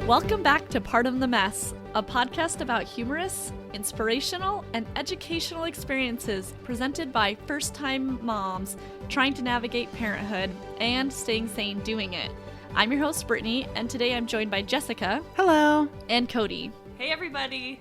Welcome back to Partum the Mess, a podcast about humorous, inspirational, and educational experiences presented by first-time moms trying to navigate parenthood and staying sane doing it. I'm your host, Brittany, and today I'm joined by Jessica. Hello. And Cody. Hey, everybody.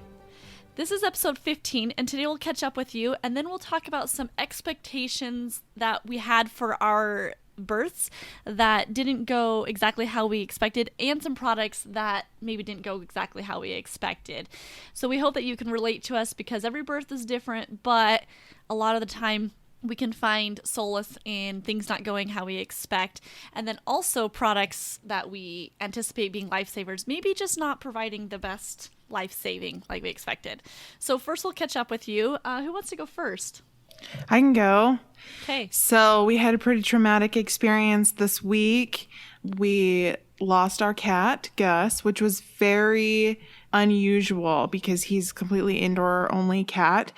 This is episode 15, and today we'll catch up with you, and then we'll talk about some expectations that we had for our births that didn't go exactly how we expected, and some products that maybe didn't go exactly how we expected. So we hope that you can relate to us because every birth is different, but a lot of the time we can find solace in things not going how we expect, and then also products that we anticipate being lifesavers, maybe just not providing the best life-saving like we expected. So first we'll catch up with you. Who wants to go first? I can go. Okay. So we had a pretty traumatic experience this week. We lost our cat, Gus, which was very unusual because he's a completely indoor-only cat.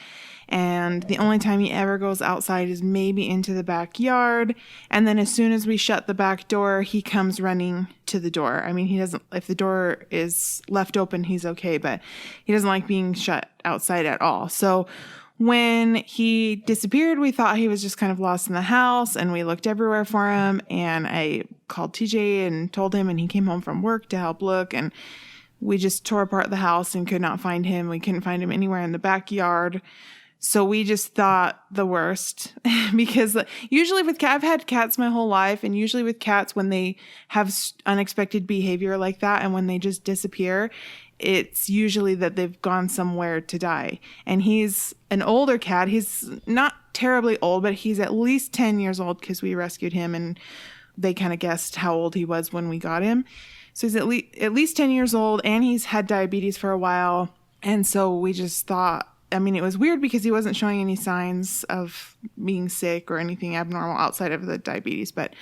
And the only time he ever goes outside is maybe into the backyard. And then as soon as we shut the back door, he comes running to the door. I mean, he doesn't, if the door is left open, he's okay, but he doesn't like being shut outside at all. So when he disappeared, we thought he was just kind of lost in the house, and we looked everywhere for him. And I called TJ and told him, and he came home from work to help look. And we just tore apart the house and could not find him. We couldn't find him anywhere in the backyard. So we just thought the worst because usually with cats, I've had cats my whole life. And usually with cats, when they have unexpected behavior like that and when they just disappear, it's usually that they've gone somewhere to die. And he's an older cat. He's not terribly old, but he's at least 10 years old because we rescued him and they kind of guessed how old he was when we got him. So he's at least 10 years old, and he's had diabetes for a while. And so we just thought, I mean, it was weird because he wasn't showing any signs of being sick or anything abnormal outside of the diabetes, but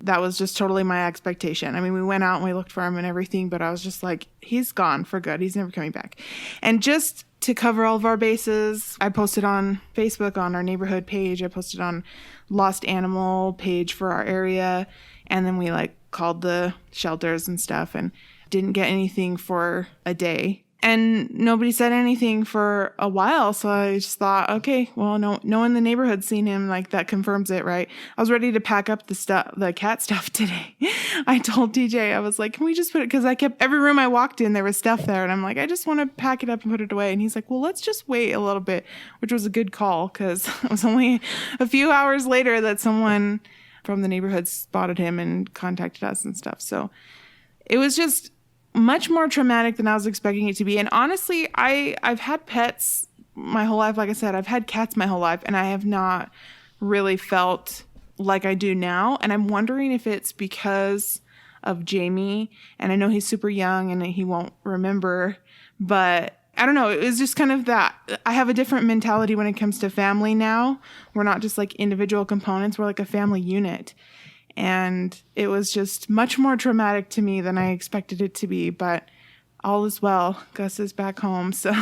that was just totally my expectation. I mean, we went out and we looked for him and everything, but I was just like, he's gone for good. He's never coming back. And just to cover all of our bases, I posted on Facebook on our neighborhood page. I posted on Lost Animal page for our area. And then we called the shelters and stuff and didn't get anything for a day. And nobody said anything for a while, so I just thought, okay, well, no one in the neighborhood's seen him. That confirms it, right? I was ready to pack up the cat stuff today. I told TJ, I was like, can we just put it? Because every room I walked in, there was stuff there, and I'm like, I just want to pack it up and put it away. And he's like, well, let's just wait a little bit, which was a good call because it was only a few hours later that someone from the neighborhood spotted him and contacted us and stuff. So it was just much more traumatic than I was expecting it to be. And honestly, I've had pets my whole life. Like I said, I've had cats my whole life, and I have not really felt like I do now. And I'm wondering if it's because of Jamie. And I know he's super young and he won't remember, but I don't know. It was just kind of that. I have a different mentality when it comes to family now. We're not just like individual components. We're like a family unit. And it was just much more traumatic to me than I expected it to be. But all is well. Gus is back home, so.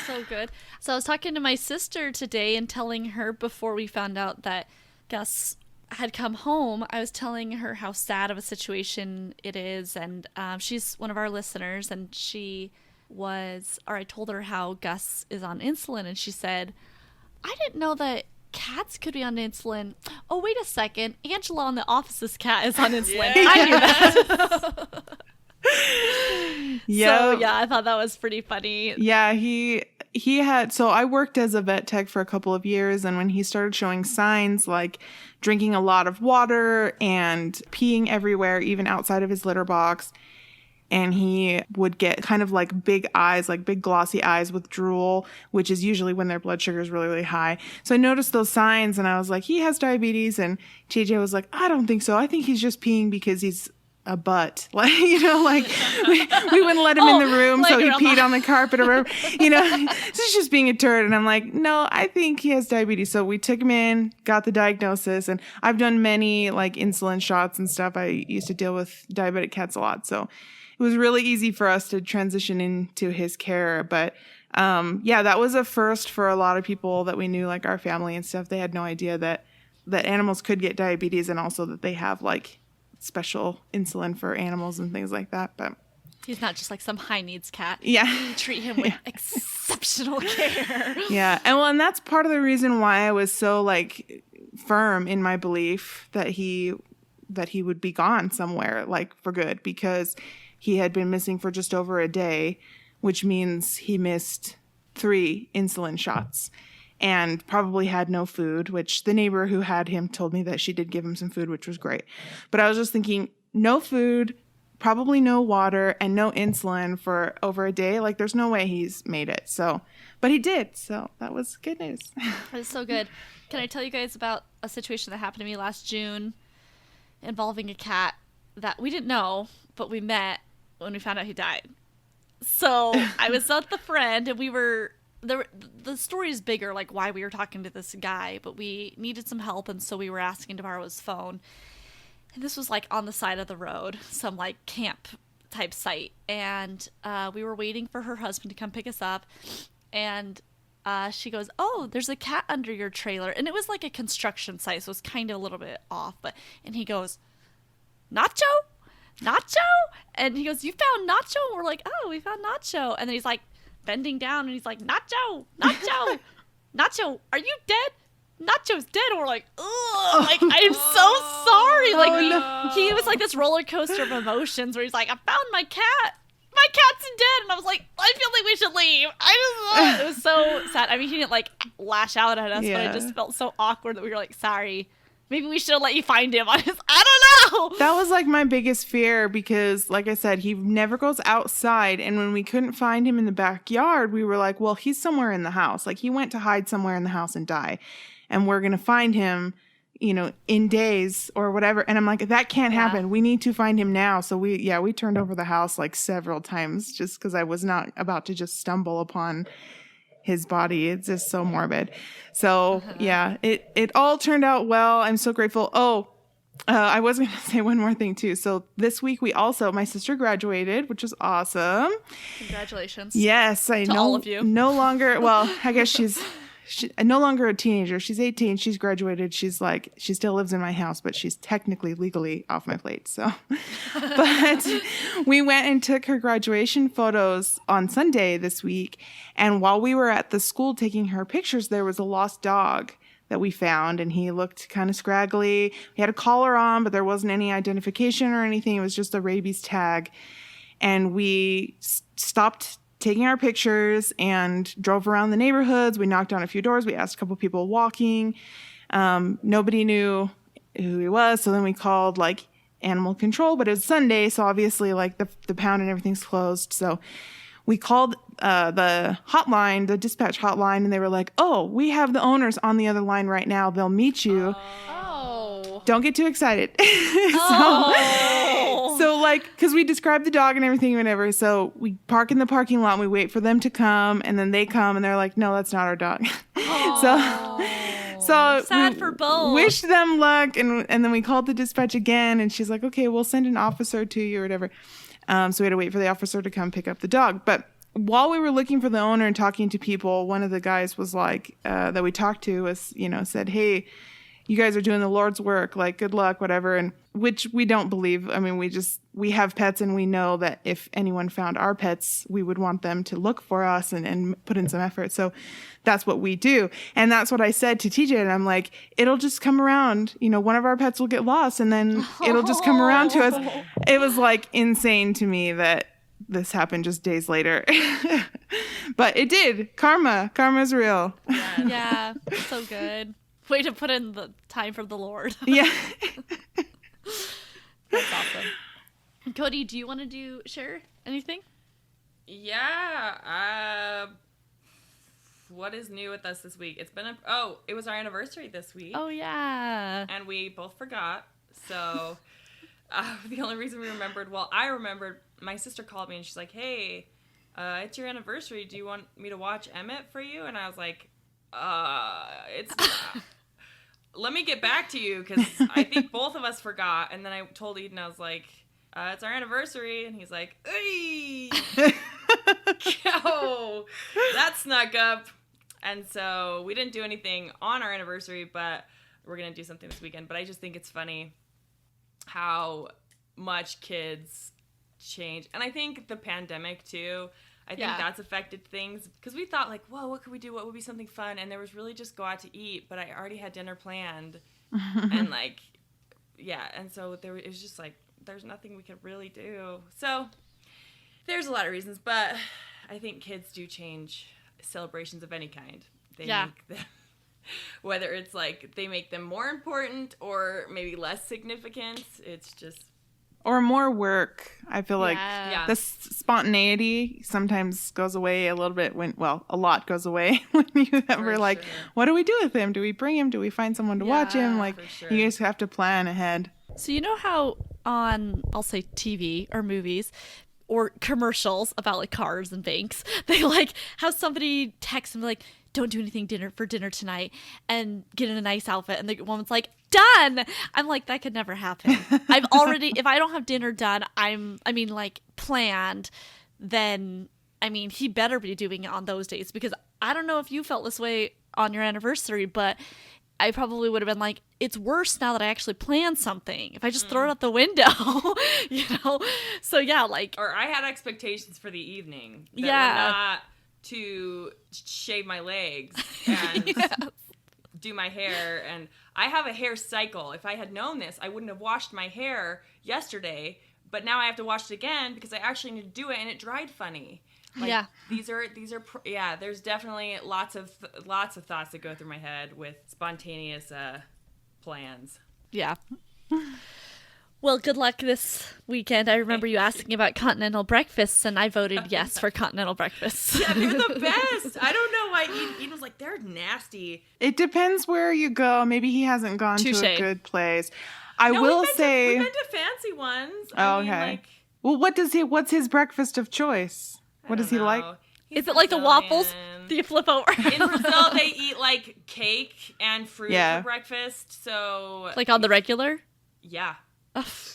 So good. So I was talking to my sister today and telling her before we found out that Gus had come home, I was telling her how sad of a situation it is. And she's one of our listeners, and I told her how Gus is on insulin, and she said, I didn't know that cats could be on insulin. Oh, wait a second. Angela on The Office's cat is on insulin. Yeah. I knew that. Yeah. So, yeah, I thought that was pretty funny. Yeah, so I worked as a vet tech for a couple of years, and when he started showing signs like drinking a lot of water and peeing everywhere, even outside of his litter box, and he would get kind of like big eyes, like big glossy eyes with drool, which is usually when their blood sugar is really, really high. So I noticed those signs and I was like, he has diabetes. And TJ was like, I don't think so. I think he's just peeing because he's a butt. We wouldn't let him in the room, so he peed on the carpet or whatever. So he's just being a turd. And I'm like, no, I think he has diabetes. So we took him in, got the diagnosis, and I've done many insulin shots and stuff. I used to deal with diabetic cats a lot. So it was really easy for us to transition into his care. But that was a first for a lot of people that we knew, like our family and stuff. They had no idea that animals could get diabetes, and also that they have special insulin for animals and things like that. But He's not just like some high needs cat. Yeah. You treat him with exceptional care. Yeah. And that's part of the reason why I was so like firm in my belief that he would be gone somewhere, like for good, because he had been missing for just over a day, which means he missed 3 insulin shots and probably had no food, which the neighbor who had him told me that she did give him some food, which was great. But I was just thinking, no food, probably no water, and no insulin for over a day. Like, there's no way he's made it. So, but he did. So that was good news. That is so good. Can I tell you guys about a situation that happened to me last June involving a cat that we didn't know, but we met when we found out he died. So I was with the friend, and we were there. The story is bigger, like why we were talking to this guy, but we needed some help, and so we were asking to borrow his phone. And this was like on the side of the road, some like camp type site, and we were waiting for her husband to come pick us up, and she goes, "Oh, there's a cat under your trailer," and it was like a construction site, so it was kind of a little bit off. And he goes, "Nacho? Nacho?" And he goes, "You found Nacho?" And we're like, "Oh, we found Nacho." And then he's like bending down, and he's like, "Nacho, Nacho, Nacho, are you dead? Nacho's dead." And we're like, "Ugh, like I'm so sorry." Like he was like this roller coaster of emotions where he's like, "I found my cat. My cat's dead," and I was like, "I feel like we should leave." It was so sad. I mean, he didn't like lash out at us, but I just felt so awkward that we were like, "Sorry, maybe we should have let you find him." I don't know. That was like my biggest fear because, like I said, he never goes outside. And when we couldn't find him in the backyard, we were like, well, he's somewhere in the house. Like he went to hide somewhere in the house and die. And we're going to find him, in days or whatever. And I'm like, that can't happen. We need to find him now. So we turned over the house like several times just because I was not about to just stumble upon his body. It's just so morbid. So it all turned out well. I'm so grateful. I was going to say one more thing too. So this week my sister graduated, which was awesome. Congratulations. Yes. I know all of you. No longer, well, I guess she's no longer a teenager. She's 18. She's graduated. She's like, she still lives in my house, but she's technically legally off my plate. So, but we went and took her graduation photos on Sunday this week. And while we were at the school taking her pictures, there was a lost dog that we found, and he looked kind of scraggly. He had a collar on, but there wasn't any identification or anything. It was just a rabies tag. And we stopped taking our pictures and drove around the neighborhoods. We knocked on a few doors. We asked a couple people walking. Nobody knew who he was. So then we called like animal control, but it was Sunday. So obviously like the pound and everything's closed. So we called the hotline, the dispatch hotline, and they were like, "Oh, we have the owners on the other line right now. They'll meet you." Don't get too excited. So like, because we described the dog and everything, whatever. So we park in the parking lot and we wait for them to come, and then they come and they're like, "No, that's not our dog." So sad for both. Wish them luck, and then we called the dispatch again, and she's like, "Okay, we'll send an officer to you or whatever." So we had to wait for the officer to come pick up the dog. But while we were looking for the owner and talking to people, one of the guys was like, that we talked to was, said, "Hey, you guys are doing the Lord's work, like good luck," whatever. And which we don't believe. I mean, we have pets, and we know that if anyone found our pets, we would want them to look for us and put in some effort. So that's what we do. And that's what I said to TJ. And I'm like, it'll just come around. One of our pets will get lost, and then it'll just come around to us. It was like insane to me that this happened just days later. But it did. Karma's real. Yeah, so good. Way to put in the time for the Lord. Yeah. That's awesome. Cody, do you want to share anything? Yeah. What is new with us this week? It was our anniversary this week. Oh, yeah. And we both forgot. So the only reason we remembered, I remembered, my sister called me and she's like, "Hey, it's your anniversary. Do you want me to watch Unmet for you?" And I was like, let me get back to you, because I think both of us forgot. And then I told Eden, I was like, "It's our anniversary." And he's like, "Hey." Oh, that snuck up. And so we didn't do anything on our anniversary, but we're going to do something this weekend. But I just think it's funny how much kids change. And I think the pandemic too, I think that's affected things because we thought like, whoa, what could we do? What would be something fun? And there was really just go out to eat, but I already had dinner planned. And like, and so it was just like, there's nothing we could really do. So there's a lot of reasons, but I think kids do change celebrations of any kind. They make them, whether it's like they make them more important or maybe less significant. It's just... Or more work. I feel like the spontaneity sometimes goes away a little bit a lot goes away when you ever like, what do we do with him? Do we bring him? Do we find someone to watch him? Like, you guys have to plan ahead. So you know how on, I'll say TV or movies or commercials about like cars and banks, they like have somebody text them like, don't do anything for dinner tonight and get in a nice outfit. And the woman's like, done. I'm like, that could never happen. I've already, if I don't have dinner done, planned, then, he better be doing it on those days, because I don't know if you felt this way on your anniversary, but I probably would have been like, it's worse now that I actually planned something. If I just throw it out the window, So or I had expectations for the evening that were not to shave my legs and do my hair. And I have a hair cycle. If I had known this, I wouldn't have washed my hair yesterday, but now I have to wash it again because I actually need to do it, and it dried funny. These are there's definitely lots of thoughts that go through my head with spontaneous plans. Yeah. Well, good luck this weekend. I remember you asking about Continental Breakfasts, and I voted yes for Continental Breakfasts. Yeah, they're the best. I don't know why Eden was like, they're nasty. It depends where you go. Maybe he hasn't gone to a good place. We've been to fancy ones. Okay. Well, what's his breakfast of choice? What does he like? Is it like the waffles? Do you flip over? In Brazil, they eat like cake and fruit for breakfast. So like on the regular? Yeah.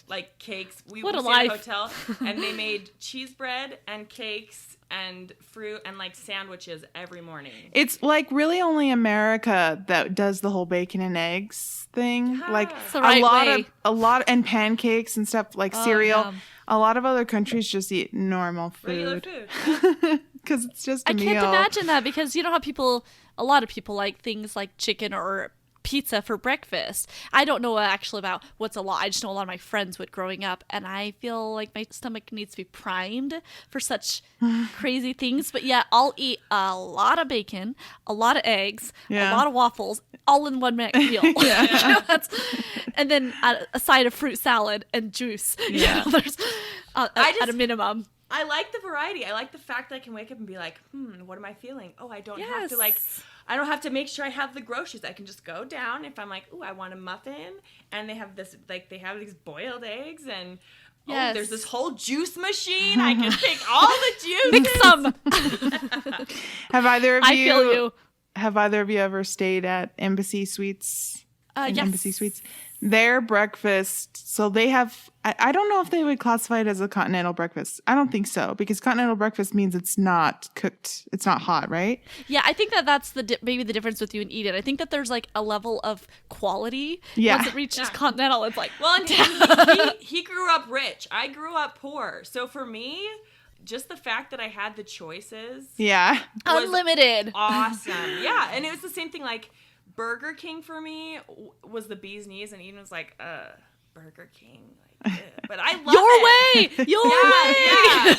Like cakes. We what stayed a life. At a hotel, and they made cheese bread and cakes and fruit and like sandwiches every morning. It's like really only America that does the whole bacon and eggs thing. Yeah. Like it's the right a lot and pancakes and stuff like cereal. Yeah. A lot of other countries just eat normal food. Regular food. Because it's just a meal. I can't imagine that, because you know how a lot of people like things like chicken or pizza for breakfast. I don't know actually about what's a lot. I just know a lot of my friends would growing up, and I feel like my stomach needs to be primed for such crazy things. But yeah, I'll eat a lot of bacon, a lot of eggs, a lot of waffles, all in one meal. And then a side of fruit salad and juice. Yeah, there's at a minimum. I like the variety. I like the fact that I can wake up and be like, what am I feeling? Oh, I don't have to I don't have to make sure I have the groceries. I can just go down if I'm like, ooh, I want a muffin, and they have this, like, they have these boiled eggs, and there's this whole juice machine. I can pick all the juices. Pick some. Have either of you? I feel you. Have either of you ever stayed at Embassy Suites? Yes. Embassy Suites. Their breakfast, so they have, I don't know if they would classify it as a continental breakfast. I don't think so, because continental breakfast means it's not cooked. It's not hot, right? Yeah, I think that's maybe the difference with you and Eden. I think that there's like a level of quality. Once it reaches continental, it's like... Well, and he grew up rich. I grew up poor. So for me... just the fact that I had the choices. Yeah. Unlimited. Awesome. Yeah. And it was the same thing. Like Burger King for me was the bee's knees. And Eden was like, Burger King. Like, but I love it. Your way. Yeah.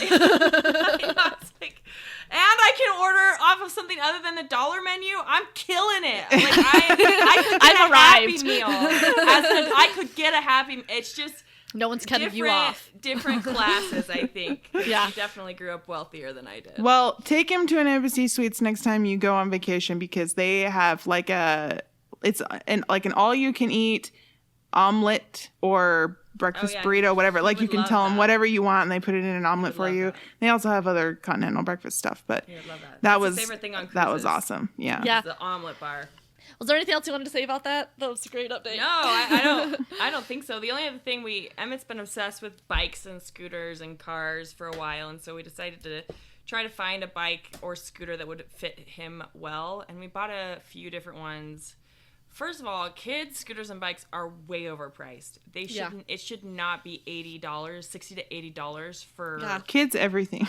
It's like, and I can order off of something other than the dollar menu. I'm killing it. Like I could get I've arrived. Happy Meal. I could get a Happy. It's just. No one's cutting you off. Different classes, I think. Yeah. You definitely grew up wealthier than I did. Well, take him to an Embassy Suites next time you go on vacation, because they have like an all-you-can-eat omelet or breakfast burrito, whatever. Like you can tell them whatever you want, and they put it in an omelet for you. They also have other continental breakfast stuff, but that was favorite thing on cruises. That was awesome. Yeah. The omelet bar. Was there anything else you wanted to say about that? That was a great update. No, I don't think so. The only other thing Emmett's been obsessed with bikes and scooters and cars for a while, and so we decided to try to find a bike or scooter that would fit him well, and we bought a few different ones First of all, kids' scooters and bikes are way overpriced. They shouldn't. It should not be $80, $60 to $80 for kids everything.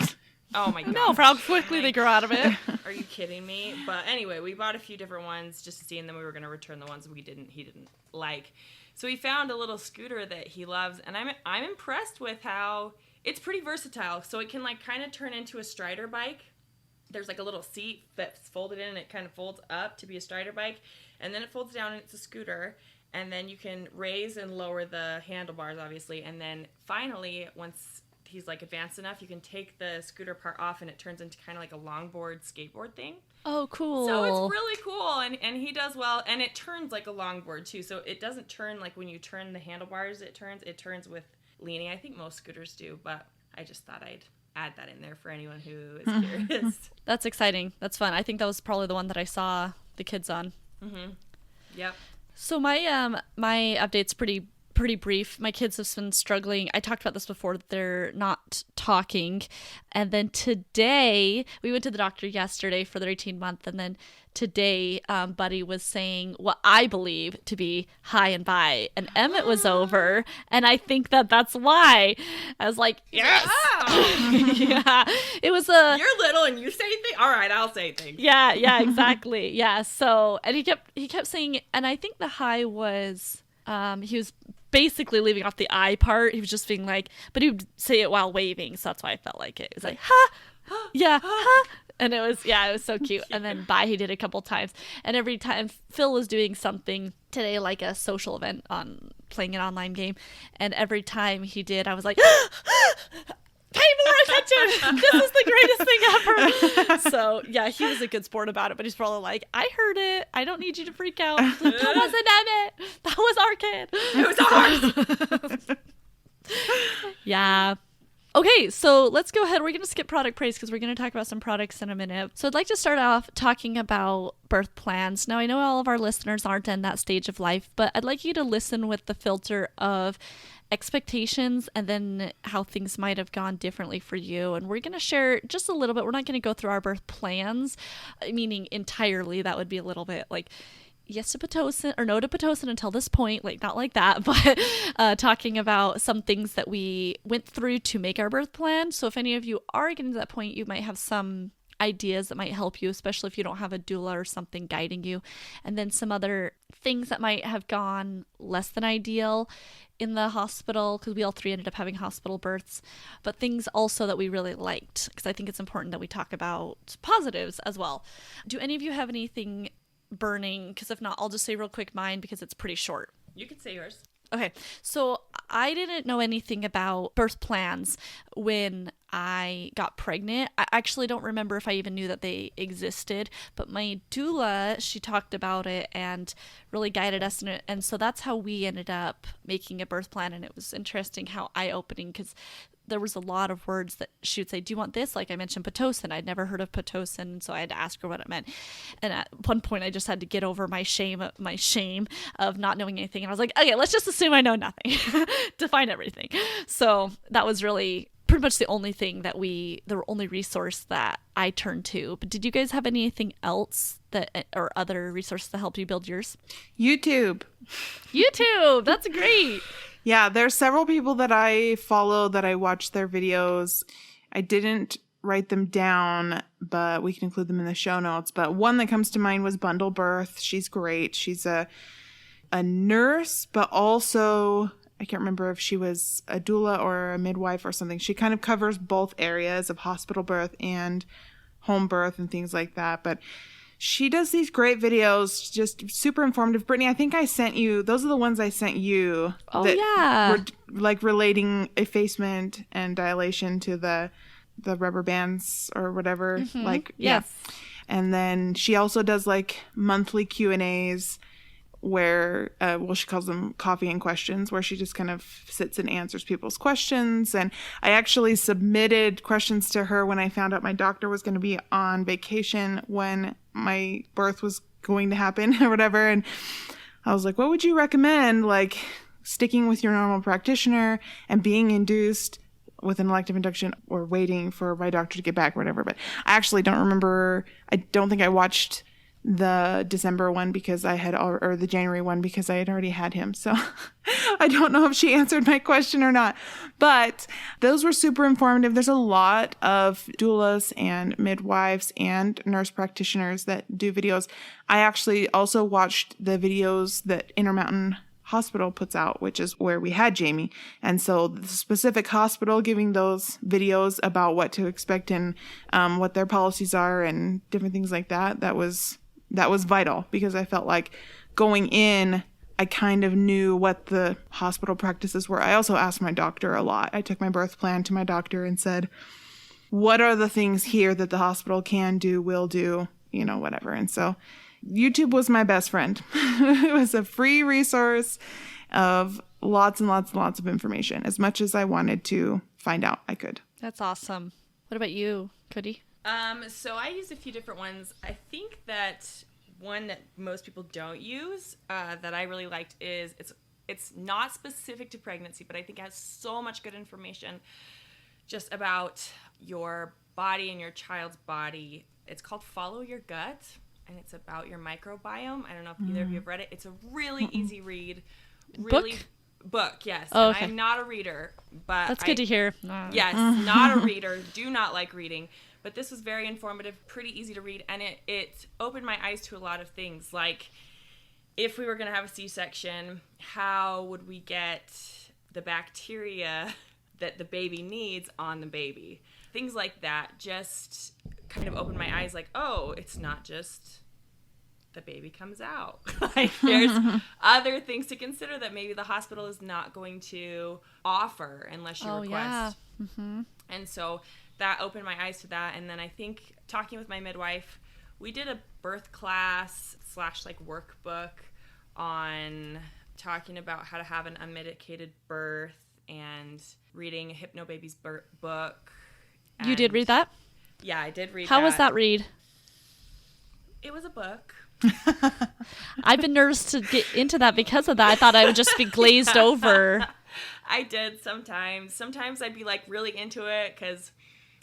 Oh my god! No, for how quickly they grow out of it. Are you kidding me? But anyway, we bought a few different ones just to see, and then we were going to return the ones he didn't like. So we found a little scooter that he loves, and I'm impressed with how it's pretty versatile. So it can like kind of turn into a Strider bike. There's like a little seat that's folded in, and it kind of folds up to be a Strider bike. And then it folds down and it's a scooter. And then you can raise and lower the handlebars, obviously. And then finally, once he's like advanced enough, you can take the scooter part off and it turns into kind of like a longboard skateboard thing. Oh, cool. So it's really cool. And he does well. And it turns like a longboard too. So it doesn't turn like when you turn the handlebars, it turns with leaning. I think most scooters do, but I just thought I'd add that in there for anyone who is curious. That's exciting. That's fun. I think that was probably the one that I saw the kids on. Mm-hmm. Yep. So my my update's pretty brief. My kids have been struggling. I talked about this before. They're not talking. And then today, we went to the doctor yesterday for their 18-month. And then today, Buddy was saying what I believe to be high and by. And Emmett was over. And I think that's why. I was like, yes. Oh. Yeah. It was a... You're little and you say things? All right, I'll say things. Yeah, exactly. Yeah. So, and he kept saying, and I think the high was, he was basically leaving off the I part. He was just being like, but he would say it while waving, so that's why I felt like it. It was like, ha, yeah, ha. And it was so cute. And then bye, he did a couple times. And every time Phil was doing something today, like a social event on playing an online game, and every time he did, I was like, pay more attention. This is the greatest thing ever. So yeah, he was a good sport about it, but he's probably like, I heard it. I don't need you to freak out. That wasn't Emmett. That was our kid. It was ours. Yeah. Okay, so let's go ahead. We're going to skip product praise because we're going to talk about some products in a minute. So I'd like to start off talking about birth plans. Now, I know all of our listeners aren't in that stage of life, but I'd like you to listen with the filter of expectations and then how things might have gone differently for you. And we're going to share just a little bit. We're not going to go through our birth plans, meaning entirely. That would be a little bit like yes to Pitocin or no to Pitocin until this point, like not like that, but talking about some things that we went through to make our birth plan. So if any of you are getting to that point, you might have some ideas that might help you, especially if you don't have a doula or something guiding you. And then some other things that might have gone less than ideal in the hospital, because we all three ended up having hospital births, but things also that we really liked, because I think it's important that we talk about positives as well. Do any of you have anything burning? Because if not, I'll just say real quick mine because it's pretty short. You can say yours. Okay, so I didn't know anything about birth plans when I got pregnant. I actually don't remember if I even knew that they existed, but my doula, she talked about it and really guided us in it. And so that's how we ended up making a birth plan. And it was interesting how eye-opening, because there was a lot of words that she would say, do you want this? Like I mentioned Pitocin. I'd never heard of Pitocin, so I had to ask her what it meant. And at one point I just had to get over my shame of not knowing anything. And I was like, okay, let's just assume I know nothing. Define everything. So that was really pretty much the only thing that the only resource that I turned to. But did you guys have anything else or other resources that helped you build yours? YouTube. That's great. Yeah, there's several people that I follow that I watch their videos. I didn't write them down, but we can include them in the show notes. But one that comes to mind was Bundle Birth. She's great. She's a nurse, but also, I can't remember if she was a doula or a midwife or something. She kind of covers both areas of hospital birth and home birth and things like that. But she does these great videos, just super informative. Brittany, I think I sent you, those are the ones I sent you. Oh, yeah. Were like relating effacement and dilation to the rubber bands or whatever. Mm-hmm. Like, yes. Yeah. And then she also does like monthly Q&As where, she calls them coffee and questions, where she just kind of sits and answers people's questions. And I actually submitted questions to her when I found out my doctor was going to be on vacation when my birth was going to happen or whatever. And I was like, what would you recommend? Like sticking with your normal practitioner and being induced with an elective induction or waiting for my doctor to get back or whatever. But I actually don't remember. I don't think I watched the December one because I had, or the January one because I had already had him. So I don't know if she answered my question or not, but those were super informative. There's a lot of doulas and midwives and nurse practitioners that do videos. I actually also watched the videos that Intermountain Hospital puts out, which is where we had Jamie. And so the specific hospital giving those videos about what to expect and what their policies are and different things like that, that was vital, because I felt like going in, I kind of knew what the hospital practices were. I also asked my doctor a lot. I took my birth plan to my doctor and said, what are the things here that the hospital can do, will do, whatever. And so YouTube was my best friend. It was a free resource of lots and lots and lots of information. As much as I wanted to find out, I could. That's awesome. What about you, Cody? So I used a few different ones. I think that one that most people don't use that I really liked is it's not specific to pregnancy, but I think it has so much good information just about your body and your child's body. It's called Follow Your Gut, and it's about your microbiome. I don't know if either of you have read it. It's a really easy read. Really book, yes. Oh, okay. I'm not a reader, but that's good to hear. Yes, not a reader. Do not like reading. But this was very informative, pretty easy to read, and it opened my eyes to a lot of things. Like, if we were going to have a C-section, how would we get the bacteria that the baby needs on the baby? Things like that just kind of opened my eyes, like, oh, it's not just the baby comes out. Like, there's other things to consider that maybe the hospital is not going to offer unless you request. Yeah. Mm-hmm. And so that opened my eyes to that. And then I think talking with my midwife, we did a birth class / workbook on talking about how to have an unmedicated birth and reading Hypnobaby's book. You did read that? Yeah, I did read that. How was that read? It was a book. I've been nervous to get into that because of that. I thought I would just be glazed over. I did sometimes. Sometimes I'd be like really into it because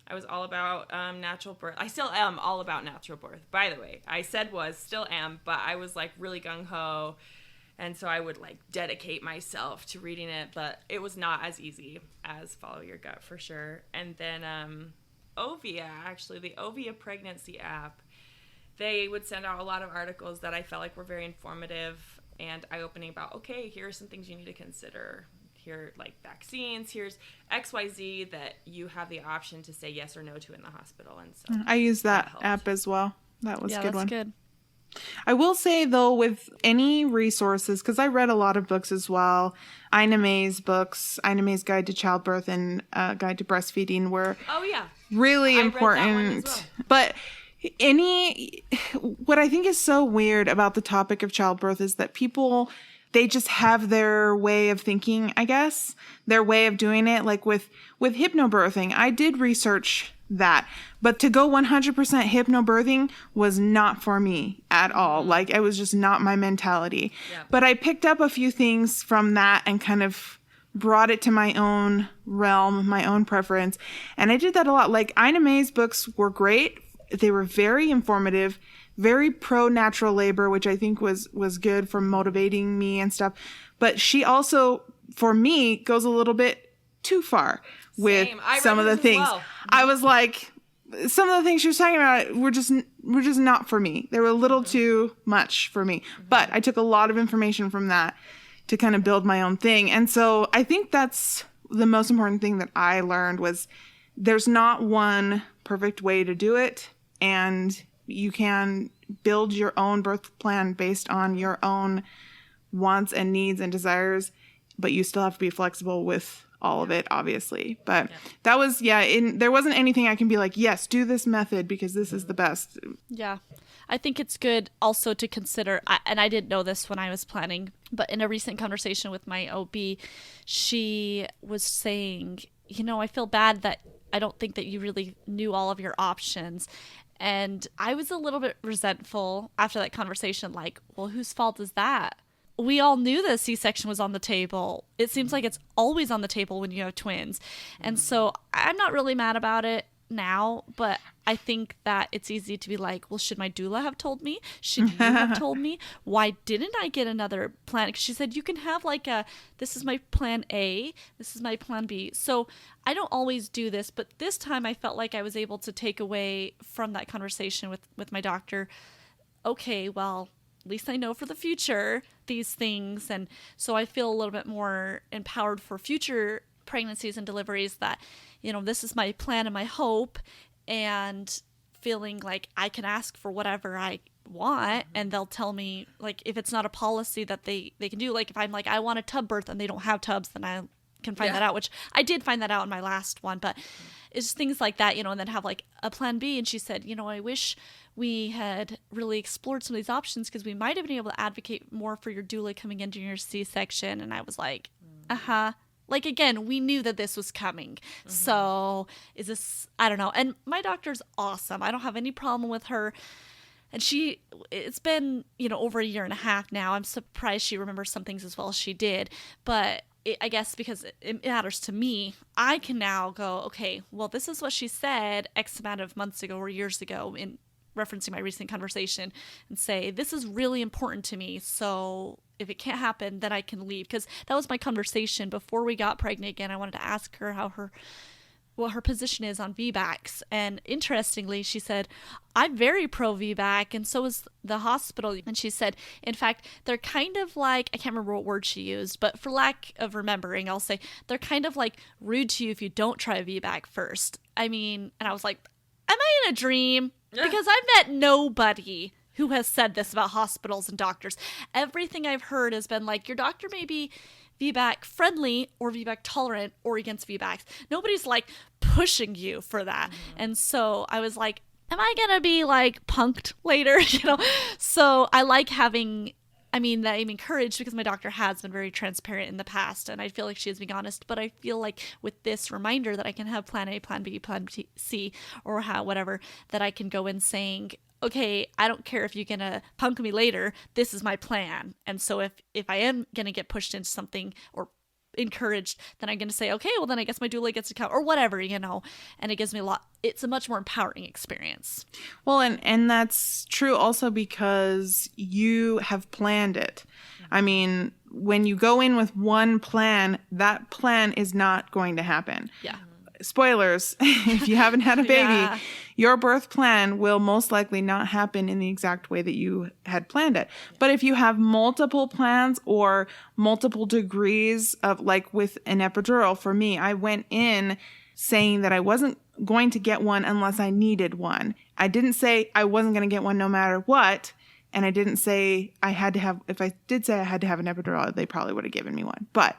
I was all about natural birth. I still am all about natural birth, by the way. I said still am, but I was like really gung-ho. And so I would like dedicate myself to reading it, but it was not as easy as Follow Your Gut for sure. And then Ovia, actually, the Ovia pregnancy app, they would send out a lot of articles that I felt like were very informative and eye-opening about, okay, here are some things you need to consider. Here, like vaccines, here's XYZ that you have the option to say yes or no to in the hospital. And so I use that app as well. That was a good one. Good. I will say, though, with any resources, because I read a lot of books as well, Ina May's books, Ina May's Guide to Childbirth and Guide to Breastfeeding were really important. Well. But what I think is so weird about the topic of childbirth is that people, they just have their way of thinking, I guess, their way of doing it. Like with hypnobirthing, I did research that, but to go 100% hypnobirthing was not for me at all. Like, it was just not my mentality. Yeah. But I picked up a few things from that and kind of brought it to my own realm, my own preference. And I did that a lot. Like, Ina May's books were great. They were very informative, very pro-natural labor, which I think was good for motivating me and stuff. But she also, for me, goes a little bit too far with some of the things. Well. I was like, some of the things she was talking about were just not for me. They were a little too much for me. But I took a lot of information from that to kind of build my own thing. And so I think that's the most important thing that I learned was there's not one perfect way to do it. And you can build your own birth plan based on your own wants and needs and desires, but you still have to be flexible with all of it, obviously. But that was, there wasn't anything I can be like, yes, do this method because this is the best. Yeah. I think it's good also to consider, and I didn't know this when I was planning, but in a recent conversation with my OB, she was saying, I feel bad that I don't think that you really knew all of your options. And I was a little bit resentful after that conversation, like, well, whose fault is that? We all knew the C-section was on the table. It seems like it's always on the table when you have twins. And so I'm not really mad about it. now, but I think that it's easy to be like, well, should my doula have told me? Should you have told me? Why didn't I get another plan? Because she said you can have like this is my plan A, this is my plan B. So I don't always do this, but this time I felt like I was able to take away from that conversation with my doctor, okay, well, at least I know for the future these things. And so I feel a little bit more empowered for future pregnancies and deliveries that, this is my plan and my hope, and feeling like I can ask for whatever I want and they'll tell me, like, if it's not a policy that they can do, like if I'm like, I want a tub birth and they don't have tubs, then I can find that out, which I did find that out in my last one, but it's just things like that, and then have like a plan B. And she said, I wish we had really explored some of these options because we might have been able to advocate more for your doula coming into your C-section. And I was like, like, again, we knew that this was coming. So is this, I don't know. And my doctor's awesome. I don't have any problem with her. And it's been, over a year and a half now. I'm surprised she remembers some things as well as she did. But I guess because it matters to me, I can now go, okay, well, this is what she said X amount of months ago or years ago in referencing my recent conversation, and say, this is really important to me. So if it can't happen, then I can leave. Because that was my conversation before we got pregnant again. I wanted to ask her what her position is on VBACs. And interestingly, she said, I'm very pro VBAC, and so is the hospital. And she said, in fact, they're kind of like, I can't remember what word she used, but for lack of remembering, I'll say they're kind of like rude to you if you don't try a VBAC first. I mean, and I was like, am I in a dream? Because I've met nobody who has said this about hospitals and doctors. Everything I've heard has been like, your doctor may be VBAC friendly or VBAC tolerant or against VBACs. Nobody's like pushing you for that. And so I was like, am I going to be like punked later? So I like having, that I'm encouraged because my doctor has been very transparent in the past, and I feel like she has been honest, but I feel like with this reminder that I can have plan A, plan B, plan C, or whatever, that I can go in saying, okay, I don't care if you're going to punk me later, this is my plan. And so if I am going to get pushed into something or encouraged, then I'm going to say, okay, well then I guess my doula gets to come or whatever, and it gives me it's a much more empowering experience. Well, and that's true also because you have planned it. I mean, when you go in with one plan, that plan is not going to happen. Yeah. Spoilers, if you haven't had a baby, your birth plan will most likely not happen in the exact way that you had planned it. But if you have multiple plans or multiple degrees of, like with an epidural, for me, I went in saying that I wasn't going to get one unless I needed one. I didn't say I wasn't going to get one no matter what. And I didn't say I had to have, if I did say I had to have an epidural, they probably would have given me one. But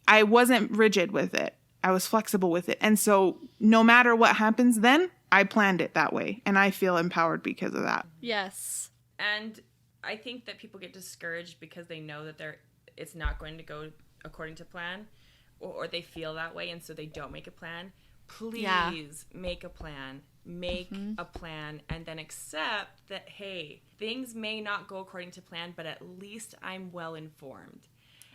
I wasn't rigid with it. I was flexible with it. And so no matter what happens then, I planned it that way. And I feel empowered because of that. Yes. And I think that people get discouraged because they know that it's not going to go according to plan, or they feel that way, and so they don't make a plan. Please make a plan. Make a plan, and then accept that, hey, things may not go according to plan, but at least I'm well informed.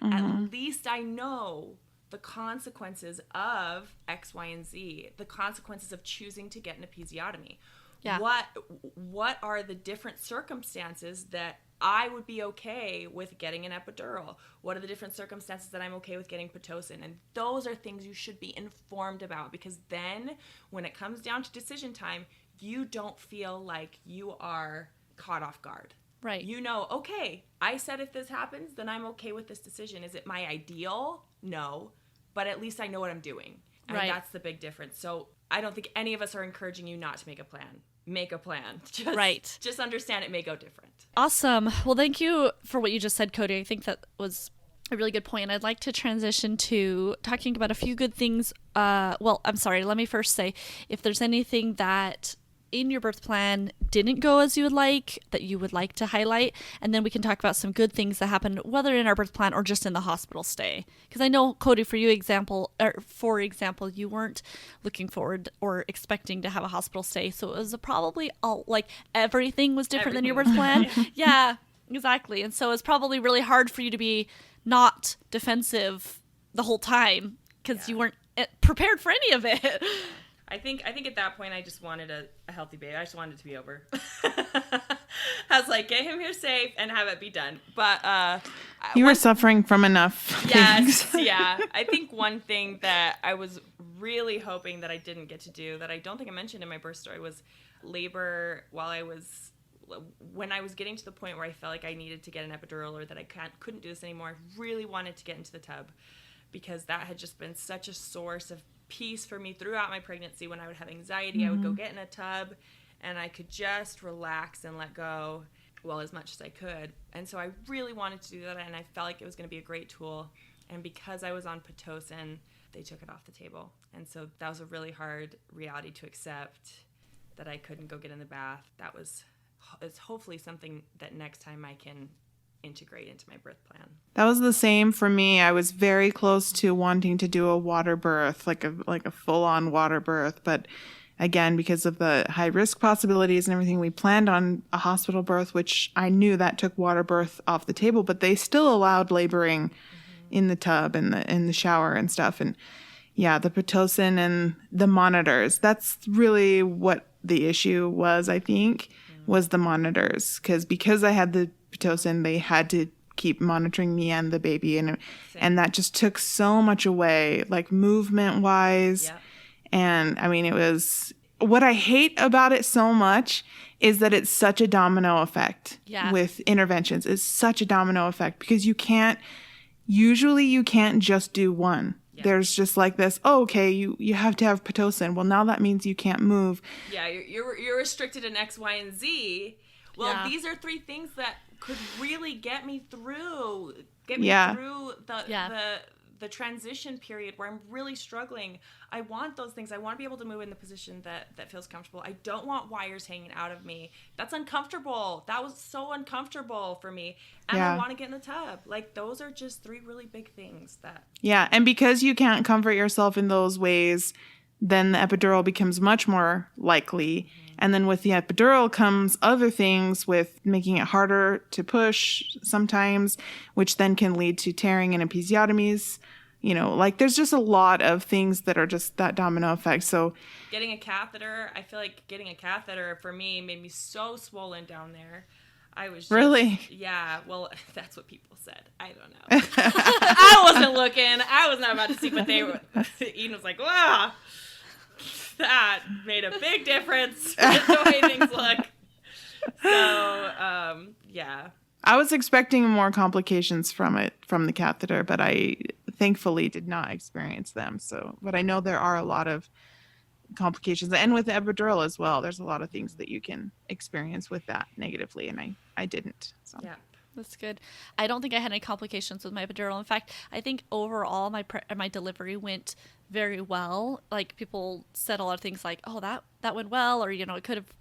At least I know the consequences of X, Y, and Z, the consequences of choosing to get an episiotomy. Yeah. What are the different circumstances that I would be okay with getting an epidural? What are the different circumstances that I'm okay with getting Pitocin? And those are things you should be informed about, because then when it comes down to decision time, you don't feel like you are caught off guard. Right. Okay, I said if this happens, then I'm okay with this decision. Is it my ideal? No. But at least I know what I'm doing. And that's the big difference. So I don't think any of us are encouraging you not to make a plan. Make a plan. Just understand it may go different. Awesome. Well, thank you for what you just said, Cody. I think that was a really good point. I'd like to transition to talking about a few good things. Well, I'm sorry. Let me first say, if there's anything that in your birth plan didn't go as you would like, that you would like to highlight, and then we can talk about some good things that happened, whether in our birth plan or just in the hospital stay. Because I know, Cody, for example, you weren't looking forward or expecting to have a hospital stay, so it was probably all like everything was different than your birth plan. Yeah, exactly. And so it's probably really hard for you to be not defensive the whole time because you weren't prepared for any of it. I think at that point I just wanted a healthy baby. I just wanted it to be over. I was like, get him here safe and have it be done. But you were suffering from enough yes, things. yeah. I think one thing that I was really hoping that I didn't get to do, that I don't think I mentioned in my birth story, was labor when I was getting to the point where I felt like I needed to get an epidural, or that I couldn't do this anymore. I really wanted to get into the tub, because that had just been such a source of peace for me throughout my pregnancy. When I would have anxiety, I would go get in a tub and I could just relax and let go, well, as much as I could. And so I really wanted to do that, and I felt like it was going to be a great tool. And because I was on Pitocin, they took it off the table. And so that was a really hard reality to accept, that I couldn't go get in the bath. It's hopefully something that next time I can integrate into my birth plan. That was the same for me. I was very close to wanting to do a water birth, like a full-on water birth, but again, because of the high risk possibilities and everything, we planned on a hospital birth, which I knew that took water birth off the table, but they still allowed laboring in the tub and in the shower and stuff. And yeah, the Pitocin and the monitors, that's really what the issue was, I think, was the monitors. Because I had the Pitocin, they had to keep monitoring me and the baby. And that just took so much away, like movement wise. Yep. And I mean, it was, what I hate about it so much is that it's such a domino effect with interventions. It's such a domino effect, because you can't just do one. Yeah. There's just like this, okay, you have to have Pitocin. Well, now that means you can't move. Yeah, you're restricted in X, Y, and Z. Well, these are 3 things that could really get me through the transition period where I'm really struggling. I want those things. I want to be able to move in the position that feels comfortable. I don't want wires hanging out of me. That's uncomfortable. That was so uncomfortable for me. And I want to get in the tub. Like, those are just 3 really big things that... Yeah, and because you can't comfort yourself in those ways, then the epidural becomes much more likely. Mm-hmm. And then with the epidural comes other things, with making it harder to push sometimes, which then can lead to tearing and episiotomies. You know, like, there's just a lot of things that are just that domino effect. So getting a catheter, I feel like getting a catheter for me made me so swollen down there. I was just, really? Yeah, well, that's what people said. I don't know. I wasn't looking. I was not about to see, but Eden was like, wow, that made a big difference with the way things look. So, yeah. I was expecting more complications from the catheter, but I thankfully did not experience them. So, but I know there are a lot of complications, and with the epidural as well, there's a lot of things that you can experience with that negatively, and I didn't. So. Yeah. That's good. I don't think I had any complications with my epidural. In fact, I think overall my delivery went very well. Like, people said a lot of things like, oh, that went well, or, you know, it could have,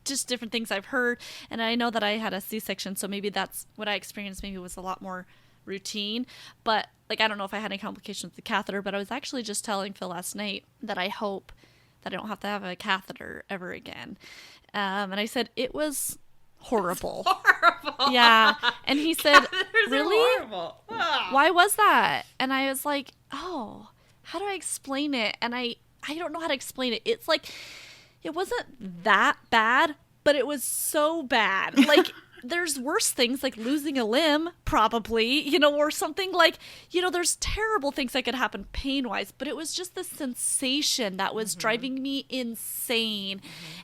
just different things I've heard. And I know that I had a C-section, so maybe that's what I experienced. Maybe it was a lot more routine. But, like, I don't know if I had any complications with the catheter, but I was actually just telling Phil last night that I hope that I don't have to have a catheter ever again. And I said, it was horrible. It's horrible. Yeah. And he said, Catheters really? Are horrible. Why was that? And I was like, oh, how do I explain it? And I don't know how to explain it. It's like, it wasn't that bad, but it was so bad. Like, there's worse things, like losing a limb, probably, you know, or something like, you know, there's terrible things that could happen pain-wise, but it was just the sensation that was driving me insane.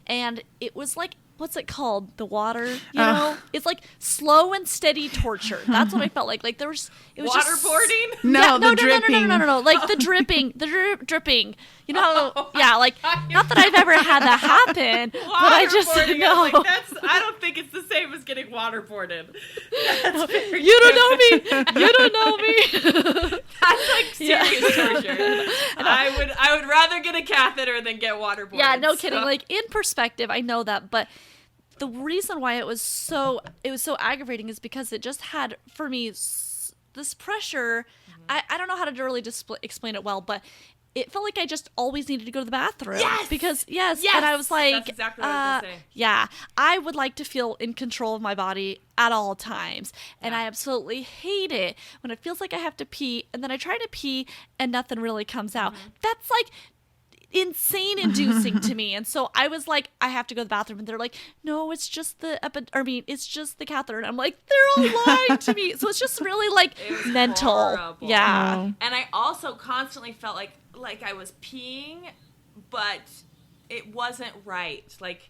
And it was like, what's it called? The water, you know? It's like slow and steady torture. That's what I felt like. Like, it was waterboarding? No, the dripping. No. Like, the dripping. The dripping. You know how, yeah, like, not that I've ever had that happen, but I just know. Like, I don't think it's the same as getting waterboarded. You don't know me. You don't know me. That's like serious torture. I would rather get a catheter than get waterboarded. Yeah, no kidding. Like, in perspective, I know that, but the reason why it was so aggravating is because it just had, for me, this pressure. I don't know how to really explain it well, but it felt like I just always needed to go to the bathroom. Yes! Because, yes. And I was like, that's exactly what I was going to say. Yeah, I would like to feel in control of my body at all times. And I absolutely hate it when it feels like I have to pee, and then I try to pee and nothing really comes out. That's like, insane inducing to me. And so I was like, I have to go to the bathroom. And they're like, no, it's just it's just the catheter. And I'm like, they're all lying to me. So it's just really like mental. Horrible. Yeah. Oh. And I also constantly felt like I was peeing, but it wasn't right. Like,